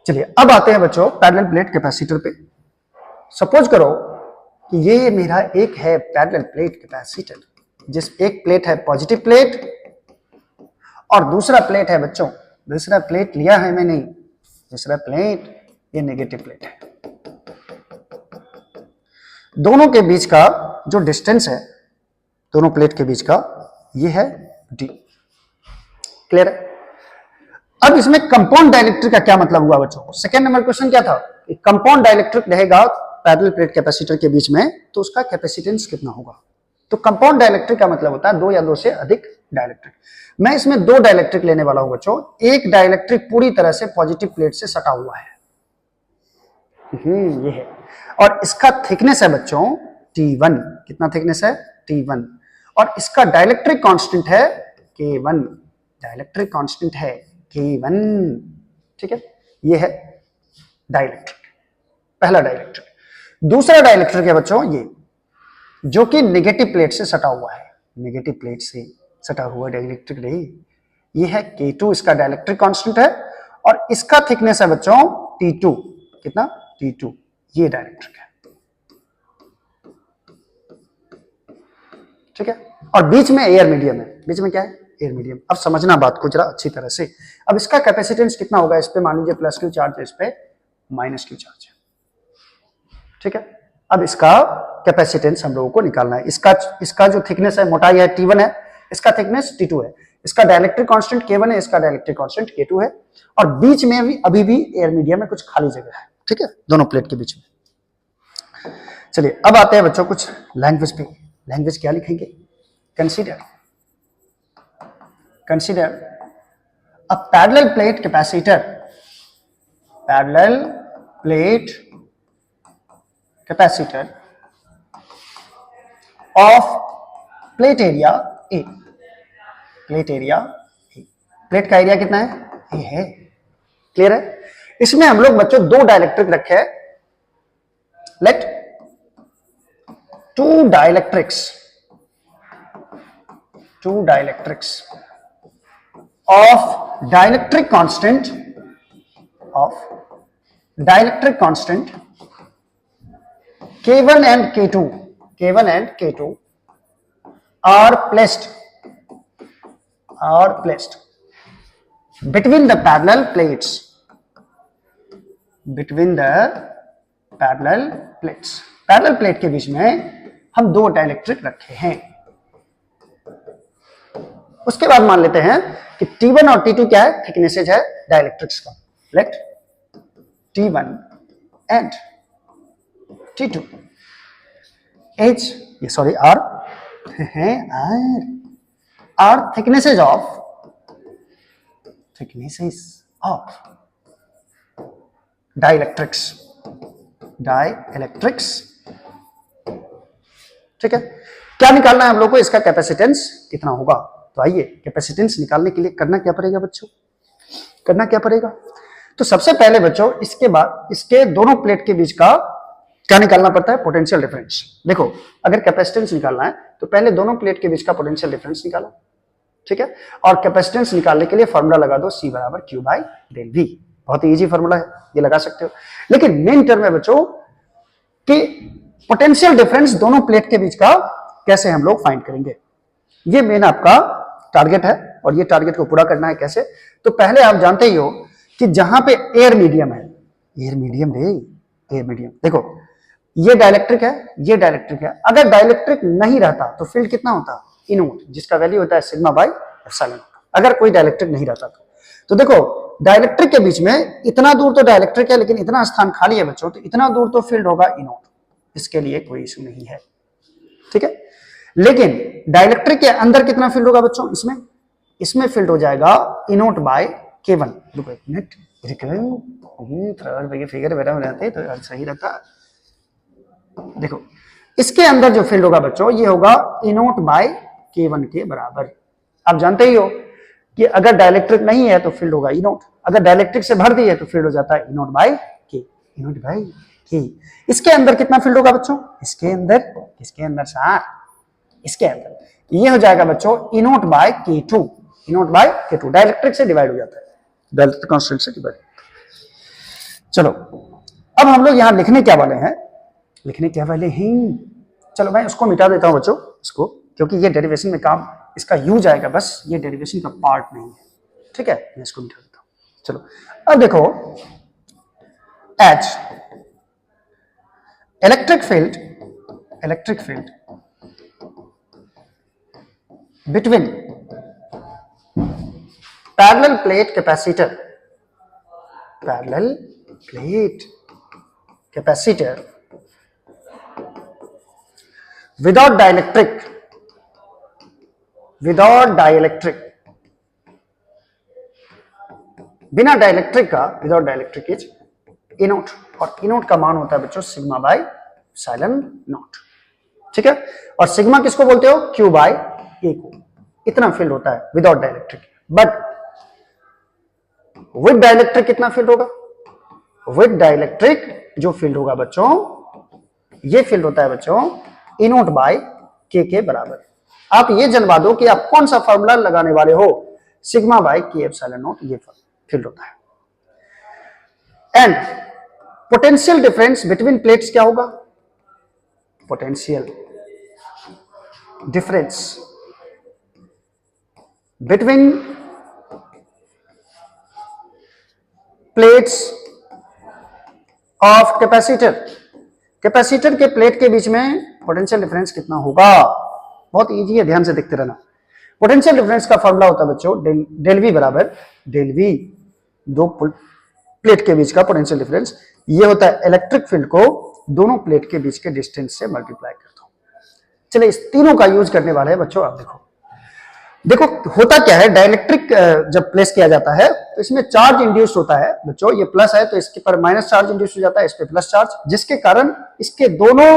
Speaker 1: चलिए अब आते हैं बच्चों पैरेलल प्लेट कैपेसिटर पे। सपोज करो कि ये मेरा एक है पैरेलल प्लेट कैपेसिटर, जिस एक प्लेट है पॉजिटिव प्लेट और दूसरा प्लेट है बच्चों, दूसरा प्लेट लिया है मैंने, दूसरा प्लेट ये नेगेटिव प्लेट है। दोनों के बीच का जो डिस्टेंस है, दोनों प्लेट के बीच का, ये है d। क्लियर है? अब इसमें कंपाउंड डाइलेक्ट्रिक का क्या मतलब हुआ बच्चों? सेकेंड नंबर क्वेश्चन क्या था, कंपाउंड डाइलेक्ट्रिक रहेगा पैरेलल प्लेट कैपेसिटर के बीच में, तो उसका कैपेसिटेंस कितना होगा। तो कंपाउंड डाइलेक्ट्रिक का मतलब होता है दो या दो से अधिक डाइलेक्ट्रिक। मैं इसमें दो डाइलेक्ट्रिक लेने वाला हूं बच्चों। एक डाइलेक्ट्रिक पूरी तरह से पॉजिटिव प्लेट से सटा हुआ है, ये है, और इसका थिकनेस है बच्चों T1। कितना थिकनेस है, T1, और इसका डाइलेक्ट्रिक कांस्टेंट है K1। डाइलेक्ट्रिक कांस्टेंट है K1, ठीक है। ये है डाइलेक्ट्रिक, पहला डाइलेक्ट्रिक। दूसरा डाइलेक्ट्रिक है बच्चों ये, जो कि नेगेटिव प्लेट से सटा हुआ है, नेगेटिव प्लेट से सटा हुआ डाइलेक्ट्रिक नहीं, ये है K2, इसका डाइलेक्ट्रिक कांस्टेंट है, और इसका थिकनेस है बच्चों T2। कितना, T2। ये डाइलेक्ट्रिक है, ठीक है। और बीच में एयर मीडियम है, बीच में क्या है, एयर मीडियम। अब समझना बात को जरा अच्छी तरह से। अब इसका कैपेसिटेंस कितना होगा, इस पे मान लीजिए प्लस क्यू चार्ज है, इस पे माइनस क्यू चार्ज है, ठीक है। अब इसका कैपेसिटेंस हम लोगों को निकालना है। इसका जो थिकनेस है, मोटाई है T1 है, इसका थिकनेस T2 है, इसका डाइलेक्ट्रिक कांस्टेंट K1 है, इसका डाइलेक्ट्रिक कांस्टेंट K2 है, और बीच में भी अभी भी एयर मीडियम में कुछ खाली जगह है, ठीक है, दोनों प्लेट के बीच में। चलिए अब आते हैं बच्चों कुछ लैंग्वेज पे। लैंग्वेज क्या लिखेंगे, consider a parallel plate capacitor, parallel plate capacitor of plate area A. Plate area A, plate का एरिया कितना है, ए है, क्लियर है। इसमें हम लोग बच्चों दो डाइलेक्ट्रिक रखे हैं। Let two dielectrics of dielectric constant K1 and K2 are placed between the parallel plates, parallel plate के बीच में हम दो डाइलेक्ट्रिक रखे हैं। उसके बाद मान लेते हैं कि T1 और T2 क्या है, थिकनेसेज है डाइलेक्ट्रिक्स का। Let T1 and T2 are thicknesses of dielectrics, ठीक है। क्या निकालना है हम लोग को, इसका कैपेसिटेंस कितना होगा। तो आइए कैपेसिटेंस निकालने के लिए करना क्या पड़ेगा बच्चों, करना क्या पड़ेगा। तो सबसे पहले बच्चों इसके बाद इसके दोनों प्लेट के बीच का क्या निकालना पड़ता है, पोटेंशियल डिफरेंस। देखो अगर कैपेसिटेंस निकालना है तो पहले दोनों प्लेट के बीच का पोटेंशियल डिफरेंस निकालो, ठीक है। और कैपेसिटेंस निकालने के लिए फॉर्मूला लगा दो, C बराबर Q बाई डेल V। बहुत ही इजी फॉर्मूला है, ये लगा सकते हो। लेकिन मेन टर्म है बच्चों कि पोटेंशियल डिफरेंस दोनों प्लेट के बीच का कैसे हम लोग फाइंड करेंगे, ये मेन आपका टारगेट है। और ये टारगेट को पूरा करना है कैसे, तो पहले आप जानते ही हो कि जहां पे एयर मीडियम है, एयर मीडियम देखो ये डाइलेक्ट्रिक है, ये डाइलेक्ट्रिक है। अगर डाइलेक्ट्रिक नहीं रहता तो फील्ड कितना होता, इनोट, जिसका वैल्यू होता है सिग्मा बाई एप्सिलॉन। अगर कोई डाइलेक्ट्रिक नहीं रहता तो देखो डाइलेक्ट्रिक के बीच में इतना दूर तो डाइलेक्ट्रिक है, लेकिन इतना स्थान खाली है बच्चों, तो इतना दूर तो फील्ड होगा इनोट, इसके लिए कोई इशू नहीं है, ठीक है। लेकिन डाइलेक्ट्रिक के अंदर कितना फील्ड होगा बच्चों, इसमें फील्ड हो जाएगा इनोट बाय K1। रुको एक मिनट, फिगर बनाते तो सही रहता। देखो इसके अंदर जो फील्ड होगा बच्चों ये होगा इनोट बाय K1 के बराबर। आप जानते ही हो कि अगर डाइलेक्ट्रिक नहीं है तो फील्ड होगा इनोट, अगर डाइलेक्ट्रिक से भर दी है तो फील्ड हो जाता है इनोट बाय K। इसके अंदर कितना फील्ड होगा बच्चों, इसके अंदर ये हो जाएगा बच्चों इनोट बाय K2। डाइलेक्ट्रिक से डिवाइड हो जाता है, डाइलेक्ट्रिक कांस्टेंट से डिवाइड। चलो अब हम लोग यहां लिखने क्या वाले हैं, चलो मैं उसको मिटा देता हूं बच्चों, इसको, क्योंकि ये डेरिवेशन में काम इसका यूज आएगा, बस ये डेरिवेशन का पार्ट नहीं है, ठीक है। मैं इसको मिटा देता हूं। चलो अब देखो H electric field between parallel plate capacitor without dielectric, without dielectric, बिना डाइलेक्ट्रिक का, without dielectric is E note, और ई नोट का मान होता है बच्चों सिग्मा बाय एप्सिलॉन नॉट, ठीक है। और सिग्मा किसको बोलते हो, क्यू बाय ए को, इतना फील्ड होता है without dielectric. But with dielectric कितना फील्ड होगा, विद डाइलेक्ट्रिक जो फील्ड होगा बच्चों, ये फील्ड होता है बच्चों ई नोट बाय के बराबर। आप ये जनवा दो कि आप कौन सा फॉर्मूला लगाने वाले हो, सिग्मा बाय के एप्सिलॉन नॉट, ये फील्ड होता है। And potential difference between plates क्या होगा, potential difference between plates of capacitor, capacitor के प्लेट के बीच में पोटेंशियल डिफरेंस कितना होगा, बहुत इजी है, ध्यान से देखते रहना। पोटेंशियल डिफरेंस का फॉर्मूला होता है बच्चों डेल वी बराबर डेल वी, दो प्लेट के बीच का पोटेंशियल डिफरेंस, ये होता है इलेक्ट्रिक फील्ड को दोनों प्लेट के बीच के डिस्टेंस से मल्टीप्लाई कर दो। चलिए इस तीनों का यूज करने वाले हैं बच्चों। आप देखो देखो होता क्या है, डाइलेक्ट्रिक जब प्लेस किया जाता है तो इसमें चार्ज इंड्यूस होता है बच्चों, ये प्लस है तो इसके पर माइनस चार्ज इंड्यूस हो जाता है, इस पे प्लस चार्ज, जिसके कारण इसके दोनों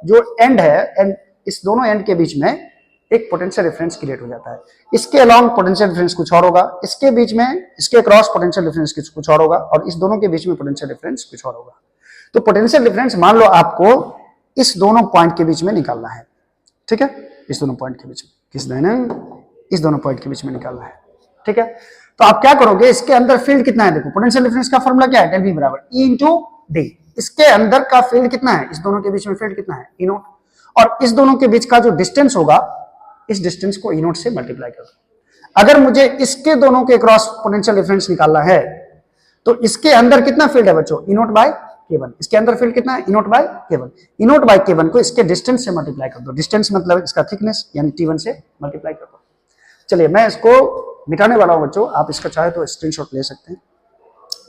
Speaker 1: जो एंड है, एंड इस दोनों एंड के बीच में एक पोटेंशियल डिफरेंस क्रिएट हो जाता है। इसके अलोंग पोटेंशियल डिफरेंस कुछ और होगा, इसके बीच में, इसके क्रॉस पोटेंशियल डिफरेंस कुछ और होगा, और इस दोनों के बीच में पोटेंशियल डिफरेंस कुछ और होगा। तो पोटेंशियल डिफरेंस मान लो आपको इस दोनों पॉइंट के बीच में निकालना है, ठीक है, इस दोनों पॉइंट के बीच में, किस देना, इस दोनों पॉइंट के बीच में निकालना है, ठीक है। तो आप क्या करोगे, इसके अंदर फील्ड कितना है, देखो पोटेंशियल डिफरेंस का फॉर्मूला क्या है, डेल वी बराबर ई इंटू डी, इसके अंदर का फील्ड कितना है, इस दोनों के बीच में फील्ड कितना है, ई नोट, और इस दोनों के बीच का जो डिस्टेंस होगा, इस डिस्टेंस को ई नोट से मल्टीप्लाई कर दो। अगर मुझे इसके दोनों के क्रॉस पोटेंशियल डिफरेंस निकालना है तो इसके अंदर कितना फील्ड है बच्चों, ई नोट बाय K1, इसके अंदर फील्ड कितना है, ई naught by K1, E naught by K1 को इसके डिस्टेंस से मल्टीप्लाई कर दो, डिस्टेंस मतलब इसका थिकनेस यानी T1 से मल्टीप्लाई कर दो। चलिए मैं इसको मिटाने वाला हूं बच्चों, आप इसका चाहे तो स्क्रीनशॉट ले सकते हैं,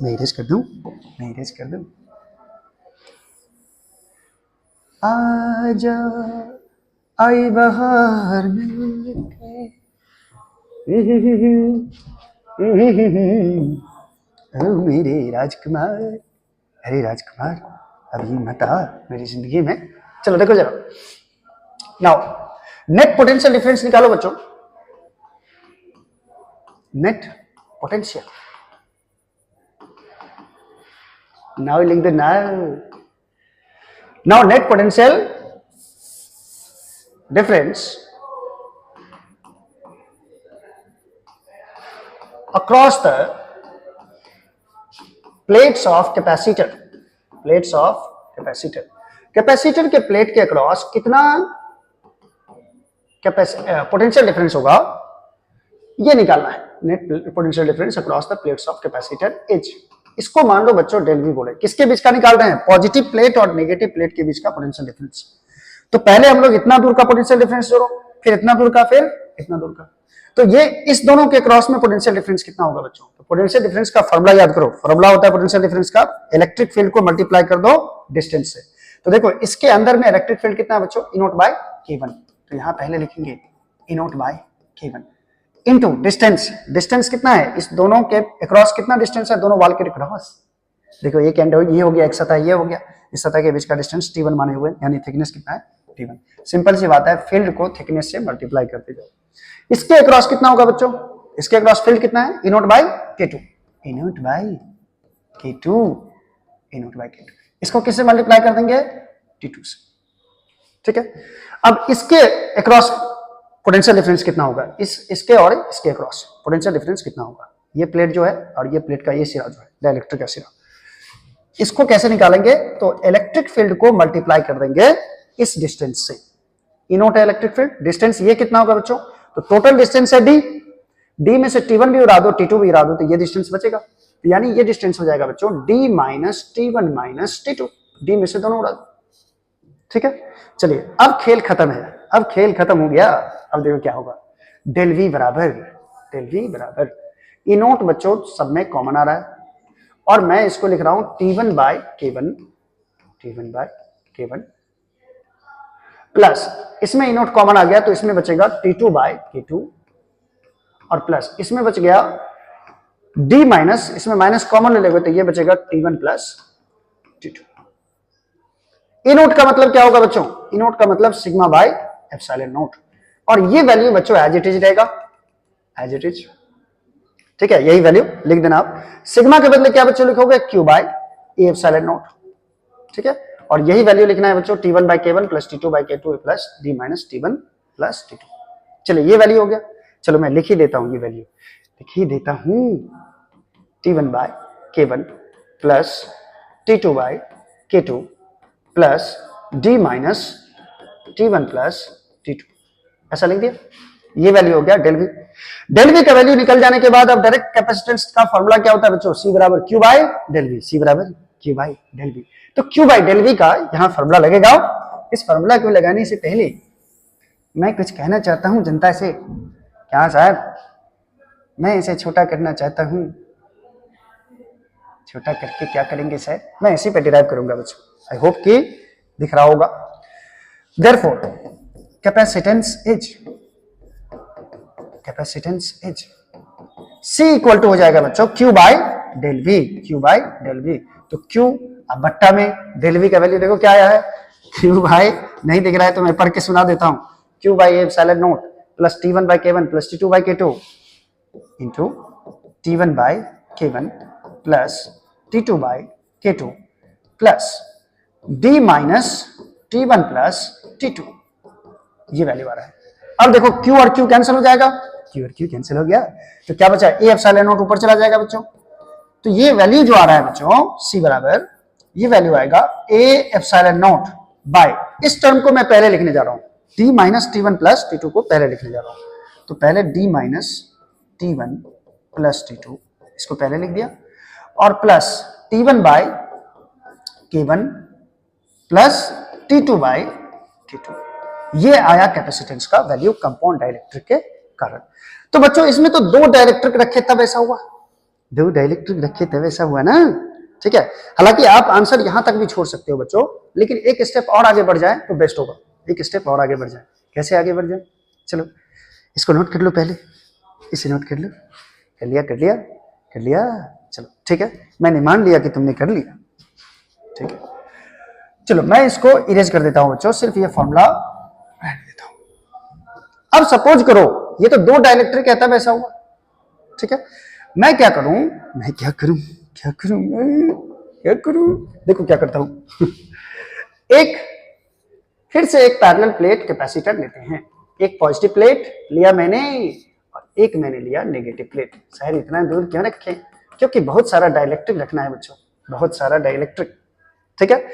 Speaker 1: मैं इरेज कर दूं, मैं इरेज कर दूं। आजा आई बहार मिलके, ओ मेरे राजकुमार, अरे राजकुमार अभी मत आ मेरी जिंदगी में। चलो देखो जरा, नाउ नेट पोटेंशियल डिफरेंस निकालो बच्चों, नेट पोटेंशियल, नाउ लिख दो, now net potential difference across the plates of capacitor, plates of capacitor, capacitor के प्लेट के अक्रॉस कितना पोटेंशियल डिफरेंस होगा, ये निकालना है। Net potential difference across the plates of capacitor is, इसको मान लो बच्चों डेल वी बोले, किसके बीच का निकाल रहे हैं, पॉजिटिव प्लेट और नेगेटिव प्लेट के बीच का पोटेंशियल डिफरेंस। तो पहले हम लोग इतना दूर का पोटेंशियल डिफरेंस जोड़ो, फिर इतना दूर का, फिर इतना दूर का, तो ये इस दोनों के क्रॉस में पोटेंशियल डिफरेंस कितना होगा बच्चों। तो पोटेंशियल डिफरेंस का फॉर्मूला याद करो, फॉर्मूला होता है पोटेंशियल डिफरेंस का, इलेक्ट्रिक फील्ड को मल्टीप्लाई कर दो डिस्टेंस से। तो देखो इसके अंदर में इलेक्ट्रिक फील्ड कितना है बच्चों, ई नोट बाय K1, तो यहां पहले लिखेंगे E naught by K1 into distance, distance कितना है, इस दोनों के अक्रॉस कितना डिस्टेंस है, दोनों वॉल के अक्रॉस, देखो एक एंड ये हो गया, एक सतह ये हो गया, इस सतह के बीच का डिस्टेंस T1 माने हुए, यानी थिकनेस कितना है T1। सिंपल सी बात है, फील्ड को थिकनेस से मल्टीप्लाई करते जाओ। इसके अक्रॉस कितना होगा बच्चों, इसके अक्रॉस फील्ड कितना है, ई नोट बाय K2, ई नोट बाय K2, ई नोट बाय K2, इसको किससे मल्टीप्लाई कर देंगे, T2 से, ठीक है। अब इसके अक्रॉस पोटेंशियल डिफरेंस कितना होगा, इसके और इसके अक्रॉस पोटेंशियल डिफरेंस कितना होगा, ये प्लेट जो है और ये प्लेट का ये सिरा जो है डाइलेक्ट्रिक का सिरा, इसको कैसे निकालेंगे, तो इलेक्ट्रिक फील्ड को मल्टीप्लाई कर देंगे इस डिस्टेंस से, ई नोट है इलेक्ट्रिक फील्ड, डिस्टेंस ये कितना होगा बच्चों, तो टोटल डिस्टेंस है D, D में से T1 भी उड़ा दो, T2 भी उड़ा दो, तो ये डिस्टेंस बचेगा, तो यानी ये डिस्टेंस हो जाएगा बच्चों D minus T1 minus T2, D में से दोनों उड़ा दो, ठीक है। चलिए अब खेल खत्म है, अब खेल खत्म हो गया, अब देखो क्या होगा, डेल V बराबर ई नोट बच्चों सब में कॉमन आ रहा है, और मैं इसको लिख रहा हूं T1 by K1, T1 by K1 plus इसमें ई नोट कॉमन आ गया तो इसमें बचेगा T2 बाय K2 और प्लस इसमें बच गया D माइनस, इसमें माइनस कॉमन ले लेंगे तो ये बचेगा T1 प्लस T2। ई नोट का मतलब क्या होगा बच्चों? ई नोट का मतलब सिग्मा बाय एप्सिलॉन नोट, और ये वैल्यू बच्चों एज इट इज रहेगा, एज इट इज। ठीक है, यही वैल्यू लिख देना आप। सिग्मा के बदले क्या बच्चों लिखोगे? Q by A epsilon naught. ठीक है, और यही वैल्यू लिखना है बच्चों T1 by K1 plus T2 by K2 plus D minus T1 plus T2। चलिए ये वैल्यू हो गया। चलो मैं लिख ही देता हूं, ये वैल्यू लिख ही देता हूं। T1 by K1 plus T2 by K2 plus D minus T1 plus T2, ऐसा लिख दिया। ये वैल्यू हो गया डेल वी। डेल वी का वैल्यू निकल जाने के बाद अब डायरेक्ट कैपेसिटेंस का फॉर्मूला क्या होता है बच्चों? C बराबर Q by del V, C बराबर Q बाय डेल वी। तो Q बाय डेल वी का यहां फॉर्मूला लगेगा। इस फॉर्मूला को लगाने से पहले मैं कुछ कहना चाहता हूं जनता से। क्या साहब? मैं इसे छोटा करना चाहता हूं। छोटा करके क्या करेंगे सर? मैं इसी पे डिराइव करूंगा बच्चों। आई होप कि दिख रहा होगा। Therefore capacitance is C equal to हो जाएगा बच्चों Q by del V, Q by del V. तो Q अब बट्टा में डेल वी का वैल्यू देखो क्या आया है? Q बाय, नहीं दिख रहा है तो मैं पढ़ के सुना देता हूं। Q by epsilon naught plus T1 by K1 plus T2 by K2 into T1 by K1 plus T2 by K2 plus D minus T1 plus T2। ये वैल्यू आ रहा है। अब देखो Q और Q कैंसिल हो जाएगा, Q और Q cancel हो गया तो क्या बचा? ए एप्सिलॉन नोट ऊपर चला जाएगा बच्चों। तो ये वैल्यू जो आ रहा है बच्चों C बराबर, ये वैल्यू आएगा ए एप्सिलॉन नोट बाय, इस टर्म को मैं पहले लिखने जा रहा हूं, D minus T1 plus T2 को पहले लिखने जा रहा हूं। तो पहले D minus T1 plus T2 इसको पहले लिख दिया, और plus T1 by K1 plus T2 by K2। ये आया कैपेसिटेंस का वैल्यू कंपाउंड डाइलेक्ट्रिक के कारण। तो बच्चों इसमें तो दो डाइलेक्ट्रिक रखे तब ऐसा हुआ, दो डाइलेक्ट्रिक रखे तब ऐसा हुआ ना। ठीक है, हालांकि आप आंसर यहां तक भी छोड़ सकते हो बच्चों, लेकिन एक स्टेप और आगे बढ़ जाए तो बेस्ट होगा। एक स्टेप और आगे बढ़ जाए, कैसे आगे बढ़ जाए? चलो इसको नोट कर लो, पहले इसे नोट कर लो। कर लिया कर लिया कर लिया, चलो ठीक है, मैंने मान लिया कि तुमने कर लिया। ठीक है, चलो मैं इसको इरेज कर देता हूं बच्चों, सिर्फ ये फॉर्मूला रहने देता हूं। अब सपोज करो ये तो दो डाइलेक्ट्रिक है तब ऐसा हुआ। ठीक है, मैं क्या करूं, देखो क्या करता हूं। एक फिर से एक पैरेलल प्लेट कैपेसिटर लेते हैं। एक पॉजिटिव प्लेट लिया मैंने और एक मैंने लिया नेगेटिव प्लेट। शायद इतना दूर क्यों रखें? क्योंकि बहुत सारा डाइलेक्ट्रिक रखना है बच्चों, बहुत सारा डाइलेक्ट्रिक। ठीक है,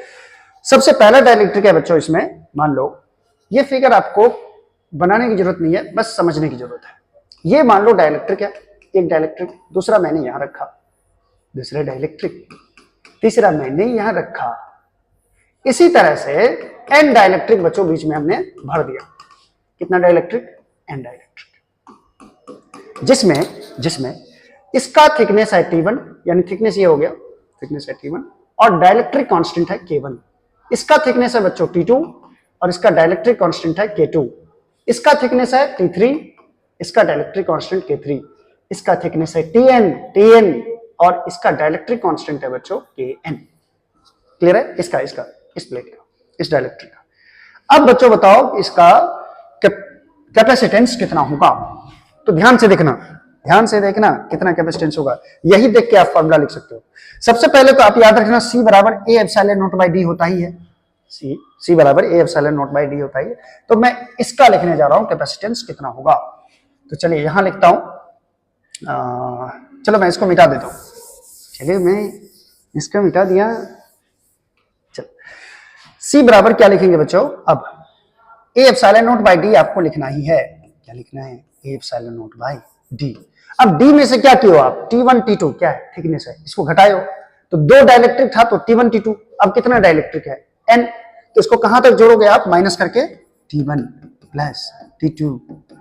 Speaker 1: सबसे पहला डाइलेक्ट्रिक है बच्चों, इसमें मान लो ये फिगर आपको बनाने की जरूरत नहीं है, बस समझने की जरूरत है। ये मान लो डाइलेक्ट्रिक है, एक डाइलेक्ट्रिक, दूसरा मैंने यहां रखा, दूसरा डाइलेक्ट्रिक, तीसरा मैंने यहां रखा। इसी तरह से एन डाइलेक्ट्रिक बच्चों बीच में हमने भर दिया। कितना डाइलेक्ट्रिक? एन डाइलेक्ट्रिक, जिसमें इसका थिकनेस है T1, यानी थिकनेस ये हो गया, थिकनेस है T1 और डाइलेक्ट्रिक कांस्टेंट है K1। इसका थिकनेस है बच्चों T2 और इसका डाइलेक्ट्रिक कांस्टेंट है K2। इसका थिकनेस है T3, इसका डाइलेक्ट्रिक कांस्टेंट K3। इसका थिकनेस है TN और इसका डाइलेक्ट्रिक कांस्टेंट है बच्चों KN। क्लियर है? इसका इस प्लेट का, इस डाइलेक्ट्रिक का। अब बच्चों बताओ इसका कैपेसिटेंस कितना होगा? तो ध्यान से देखना कितना कैपेसिटेंस होगा। यही देख के आप फॉर्मूला लिख सकते हो। सबसे पहले तो आप याद रखना C बराबर A epsilon naught by D होता ही है। C बराबर A epsilon naught by D होता ही है। तो मैं इसका लिखने जा रहा हूं कैपेसिटेंस कितना होगा। तो चलिए यहां लिखता हूं, चलो मैं इसको मिटा देता हूं। चलिए मैं इसको मिटा दिया। चलो C बराबर क्या लिखेंगे बच्चों? अब A epsilon naught by D आपको लिखना ही है। क्या लिखना है? A epsilon naught by D. अब डी में से क्या किया आप? T1 T2 क्या है? थिकनेस है, इसको घटाओ। तो दो डाइलेक्ट्रिक था तो T1 T2, अब कितना डाइलेक्ट्रिक है? N। तो इसको कहां तक जोड़ोगे आप? माइनस करके T1 plus T2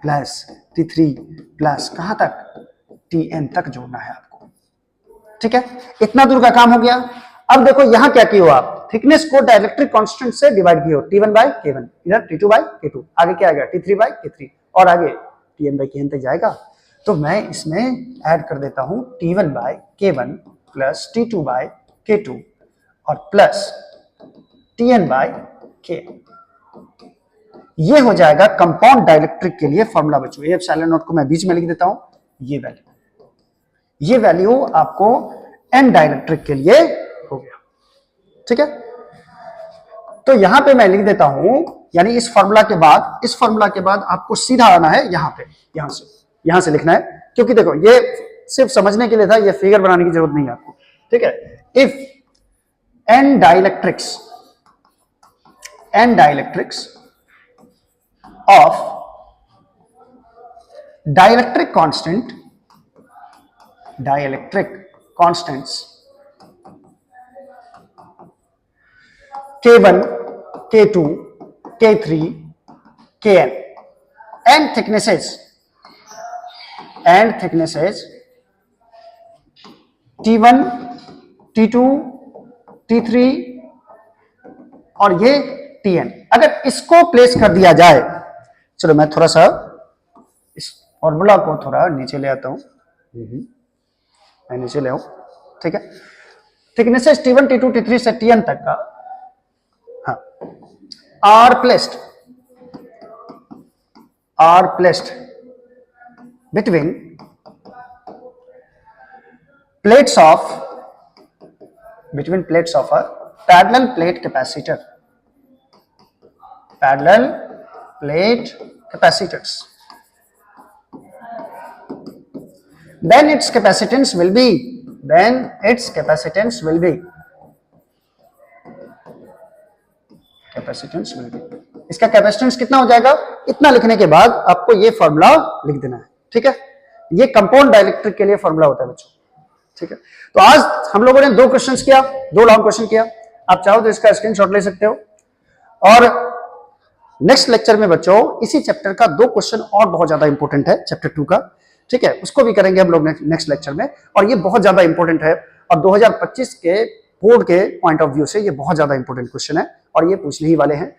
Speaker 1: plus T3 plus कहां तक? Tn तक जोड़ना है आपको। ठीक है, इतना दूर का काम हो गया। अब देखो यहां क्या किया आप? थिकनेस को डाइलेक्ट्रिक कांस्टेंट से डिवाइड किया T1 बाय K1, इधर T2 बाय K2, आगे क्या आएगा T3 बाय K3 और आगे Tn बाय Kn तक जाएगा। तो मैं इसमें ऐड कर देता हूं T1 by K1 plus T2 by K2 और प्लस Tn बाय Kn। ये हो जाएगा कंपाउंड डाइलेक्ट्रिक के लिए फॉर्मूला बच्चों। ये एप्सिलॉन नॉट को मैं बीच में लिख देता हूं, ये वैल्यू आपको एन डाइलेक्ट्रिक के लिए हो गया, ठीक है। तो यहां पे मैं लिख देता हूं, यानी इस फॉर्मूला के बाद आपको सीधा आना है यहां से लिखना है, क्योंकि देखो ये सिर्फ समझने के लिए था, ये फिगर बनाने की जरूरत नहीं है आपको, ठीक है। If N dielectrics of dielectric constants K1, K2, K3, Kn and thicknesses T1, T2, T3 और ये Tn, अगर इसको प्लेस कर दिया जाए, चलो मैं थोड़ा सा इस फॉर्मूला को थोड़ा नीचे ले आता हूं, मैं नीचे ले आऊं, ठीक है। थिकनेसेस T1, T2, T3 से Tn तक का, हाँ, are placed between plates of a parallel plate capacitors, then its capacitance will be इसका कैपेसिटेंस कितना हो जाएगा, इतना लिखने के बाद आपको ये फॉर्मूला लिख देना है, ठीक है। ये कंपाउंड डाइलेक्ट्रिक के लिए फॉर्मूला होता है बच्चों, ठीक है। तो आज हम लोगों ने 2 क्वेश्चंस किया, 2 लॉन्ग क्वेश्चन किया। आप चाहो तो इसका स्क्रीनशॉट ले सकते हो, और नेक्स्ट लेक्चर में बच्चों इसी चैप्टर का 2 क्वेश्चन और बहुत ज्यादा इंपॉर्टेंट है, चैप्टर 2 का, ठीक है, उसको भी करेंगे हम लोग नेक्स्ट लेक्चर में, और ये बहुत ज्यादा इंपॉर्टेंट है, और 2025 के बोर्ड के पॉइंट ऑफ व्यू से ये बहुत ज्यादा इंपॉर्टेंट क्वेश्चन है, और ये पूछने ही वाले हैं।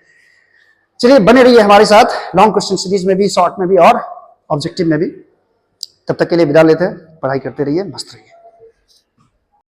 Speaker 1: चलिए बने रहिए हमारे साथ लॉन्ग क्वेश्चन सीरीज में भी, शॉर्ट में भी और ऑब्जेक्टिव में भी। तब तक के लिए विदा लेते हैं, पढ़ाई करते रहिए, मस्त रहिए।